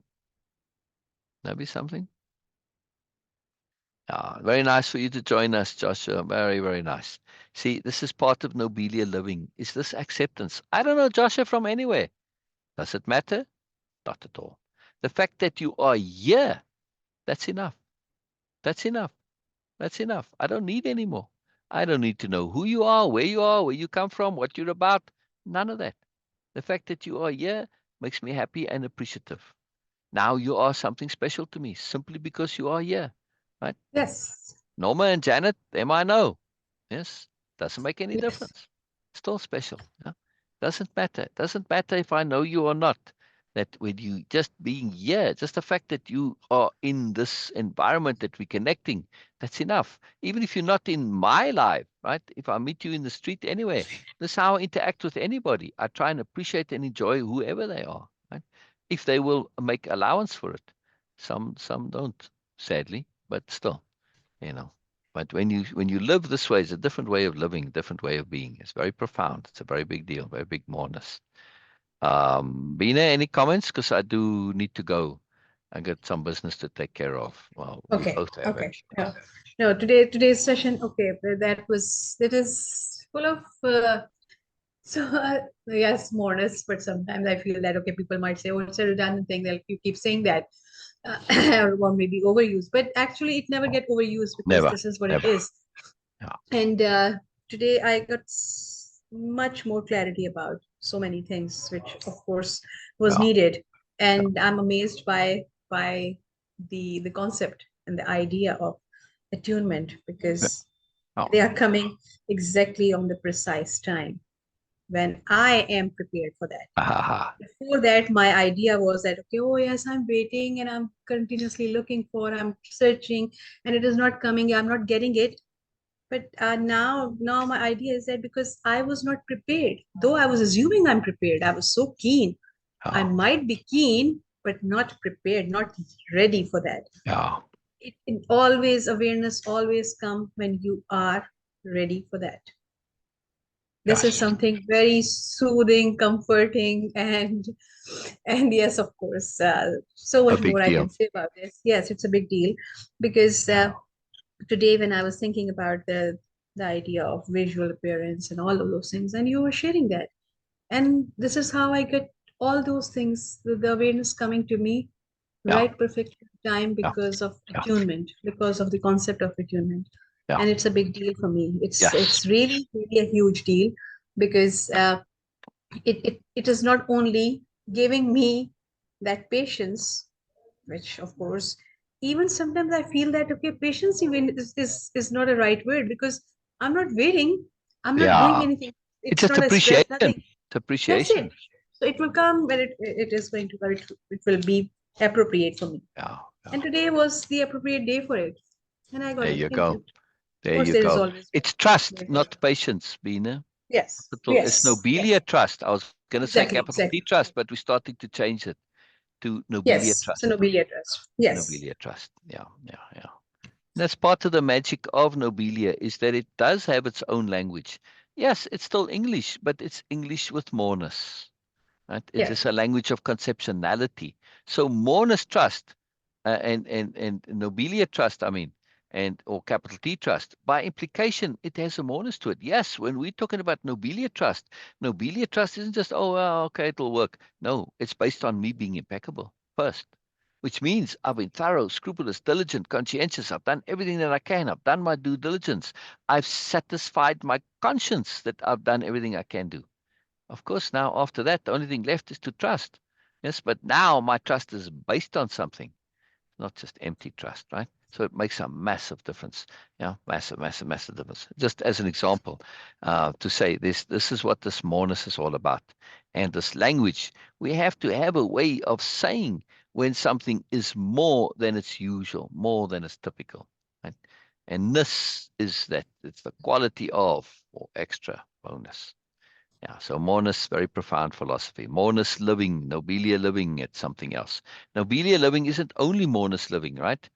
That'd be something. Very nice for you to join us, Joshua. Very, very nice. See, this is part of Nobelia living. Is this acceptance? I don't know, Joshua, from anywhere. Does it matter? Not at all. The fact that you are here, that's enough. That's enough. That's enough. I don't need any more. I don't need to know who you are, where you come from, what you're about. None of that. The fact that you are here makes me happy and appreciative. Now you are something special to me simply because you are here, right? Yes. Norma and Janet, them I know. Yes, doesn't make any Yes. difference. Still special. Yeah? Doesn't matter. Doesn't matter if I know you or not. That when you just being here, just the fact that you are in this environment that we're connecting, that's enough. Even if you're not in my life, right? If I meet you in the street anywhere, this is how I interact with anybody. I try and appreciate and enjoy whoever they are, right? If they will make allowance for it. Some don't, sadly, but still you know. But when you live this way, it's a different way of living, different way of being. It's very profound. It's a very big deal, very big moreness. Beena, any comments? Because I do need to go. I got some business to take care of. Well, we Okay. both have Okay. actually. No, no. Today's session. Okay, that is full of. So yes, moreness. But sometimes I feel that okay, people might say, "Oh, it's a redundant thing." They'll you keep saying that, or maybe overused. But actually, it never get overused because Never, this is what it never. is. Yeah, And today I got much more clarity about so many things, which of course was yeah, needed. yeah, And I'm amazed by the concept. and the idea of attunement, Yeah. because Oh. they are coming exactly on the precise time when I am prepared for that. Ah, Before that, my idea was that, okay, oh yes, I'm waiting and I'm continuously looking for, I'm searching, and it is not coming, I'm not getting it. But now my idea is that because I was not prepared, though I was assuming I'm prepared, I was so keen. I oh, might be keen, but not prepared, not ready for that. yeah. It always, awareness always come when you are ready for that. This is Yes. something very soothing, comforting, and yes, of course, so A much big more I deal. can say about this. Yes, it's a big deal because Yeah. today when I was thinking about the idea of visual appearance and all of those things, and you were sharing that, and this is how I get all those things, the awareness coming to me Yeah. right perfect time Yeah. because of Yeah. attunement, because of the concept of attunement. Yeah. And it's a big deal for me. it's Yes. it's really really a huge deal because it is not only giving me that patience, which of course, even sometimes I feel that, okay, patience even is not a right word, because I'm not waiting, I'm not doing Yeah. anything, It's it's just not a stress, appreciation. nothing. It's That's it. appreciation. So it will come when it is going to, it will be appropriate for me. Yeah. Yeah. And today was the appropriate day for it. And I got There it. you Thank go. you. Of There course, you there is go. always It's trust, way for not it. patience, Beena. Yes. It's Yes. Nobelia Yes. Trust. I was going to say Exactly. capital T Exactly. Trust, but we're starting to change it to Nobelia Yes. So Trust. Nobelia trust. Yes. Nobelia Trust. Yeah. Yeah. Yeah. That's part of the magic of Nobelia is that it does have its own language. Yes, it's still English, but it's English with moreness. Right? It Yeah. is a language of conceptuality. So Moreness Trust and Nobelia Trust, I mean, and or capital T Trust, by implication, it has a moreness to it. Yes, when we're talking about Nobelia Trust isn't just, oh, well, okay, it'll work. No, it's based on me being impeccable first, which means I've been thorough, scrupulous, diligent, conscientious. I've done everything that I can. I've done my due diligence. I've satisfied my conscience that I've done everything I can do. Of course, now after that, the only thing left is to trust. Yes, but now my trust is based on something, not just empty trust, right? So it makes a massive difference. Yeah, massive, massive, massive difference. Just as an example, to say this is what this moreness is all about. And this language, we have to have a way of saying when something is more than its usual, more than its typical. Right? And this is that it's the quality of or extra bonus. Yeah, so Moreness, very profound philosophy. Moreness-Living, Nobelia-Living, it's something else. Nobelia-Living isn't only Moreness-Living, right?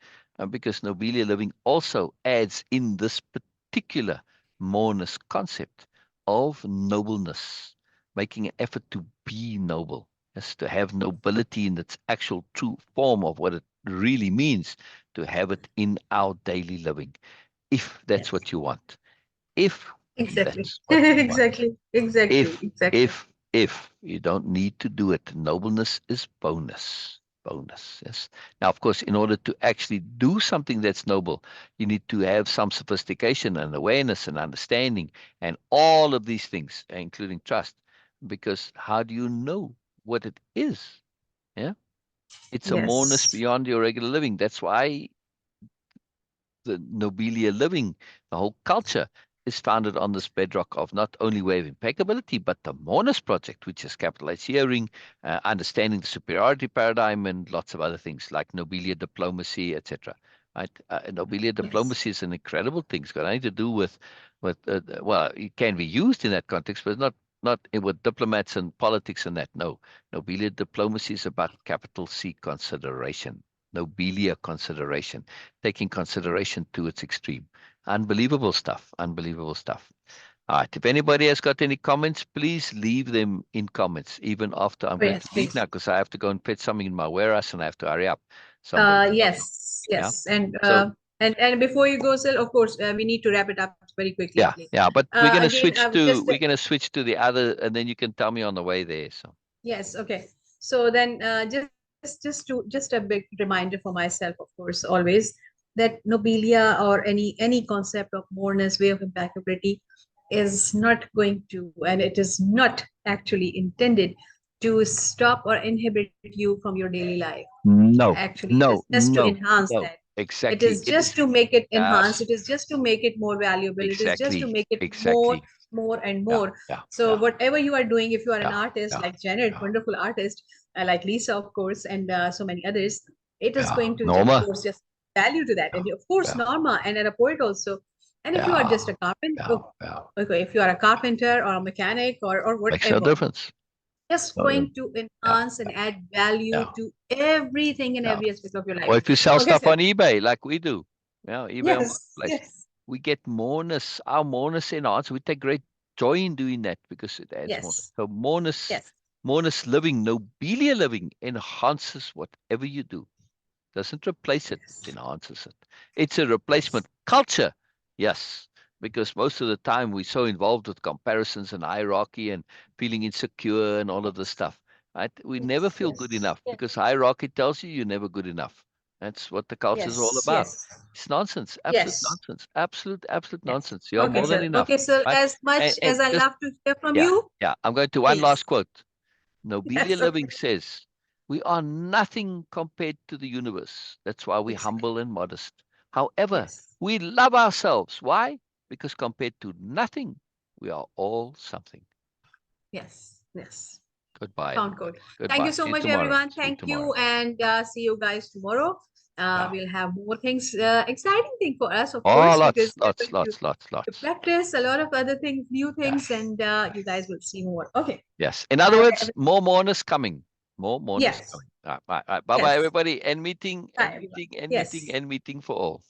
Because Nobelia-Living also adds in this particular Moreness concept of nobleness, making an effort to be noble, yes, to have nobility in its actual true form of what it really means, to have it in our daily living, if that's Yes. what you want. If Exactly. that's what you want. Exactly. Exactly. If, Exactly. if you don't need to do it, nobleness is bonus. Bonus, yes. Now, of course, in order to actually do something that's noble, you need to have some sophistication and awareness and understanding and all of these things, including trust. Because how do you know what it is? Yeah. It's a moreness Yes. beyond your regular living. That's why the Nobelia-Living, the whole culture, is founded on this bedrock of not only Way-of-Impeccability, but the Moreness Project, which is capital H hearing, understanding the superiority paradigm, and lots of other things like Nobelia diplomacy, etc. Right? Nobelia Yes. diplomacy is an incredible thing. It's got nothing to do with well, it can be used in that context, but not with diplomats and politics and that. No, Nobelia diplomacy is about capital C consideration, Nobelia consideration, taking consideration to its extreme. Unbelievable stuff. Unbelievable stuff. All right. If anybody has got any comments, please leave them in comments, even after I'm Oh, going to yes, leave please. now because I have to go and fetch something in my warehouse and I have to hurry up. Somebody. Yes, Yeah. yes, and So before you go, Sil, of course, we need to wrap it up very quickly. yeah, yeah. But Again, we're gonna switch to the other, and then you can tell me on the way there. So yes, okay. So then, just a big reminder for myself, of course, always that nobelia or any concept of moreness, way of impeccability, is not going to, and it is not actually intended to stop or inhibit you from your daily life. no, Actually, it is no, just to no, enhance no. that. It exactly. is It just is. to make it enhanced. Yes, It is just to make it more valuable. It is just to exactly, make it more, exactly. more and Yeah, more. yeah, So yeah, whatever you are doing, if you are an yeah, artist yeah, like Janet, yeah, wonderful artist, like Lisa, of course, and so many others, it is yeah. going to, of Norma. course, just value to that. Yeah, And of course, yeah, Norma, and a poet also. And if you are yeah, just a carpenter, yeah, oh, yeah. okay, if you are a carpenter or a mechanic or Makes no whatever, difference. just No, going to yeah, enhance and add value yeah, to everything and yeah. every aspect of your life. Or if you sell Okay, stuff sir. on eBay like we do, yeah, eBay or Yes, marketplace, yes, we get Moreness, our Moreness enhanced. We take great joy in doing that because it adds more. yes, So Moreness, yes, Moreness-Living, Nobelia-Living enhances whatever you do. Doesn't replace it, it yes, enhances it. It's a yes, replacement culture, yes, because most of the time we're so involved with comparisons and hierarchy and feeling insecure and all of this stuff. Right? We never yes, feel good yes, enough because hierarchy tells you you're never good enough. That's what the culture is all yes, about. yes, It's nonsense, absolute yes, nonsense, absolute, absolute yes. nonsense. You're Okay, more than sir. enough, Okay, so right? as much And as I just love to hear from yeah, you, yeah. I'm going to one last please. quote. Nobelia Yes, okay. Living says, we are nothing compared to the universe. That's why we're Exactly. humble and modest. However, Yes, we love ourselves. Why? Because compared to nothing, we are all something. yes, yes. Goodbye, Sound good. everybody. Thank you Goodbye. so See you much, tomorrow. everyone. See you Thank you, tomorrow. and see you guys tomorrow. Yeah. We'll have more things, exciting thing for us, of Oh, course, because lots, we are lots, going lots, lots, to lots. practice a lot of other things, new things, Yes. and you guys will see more. Okay. Yes. In other words, Everything. more mourners coming. More mourners Yes. coming. All right, all right. Bye bye, Yes. everybody. End meeting, Bye, end everyone. meeting, end meeting, Yes. end meeting for all.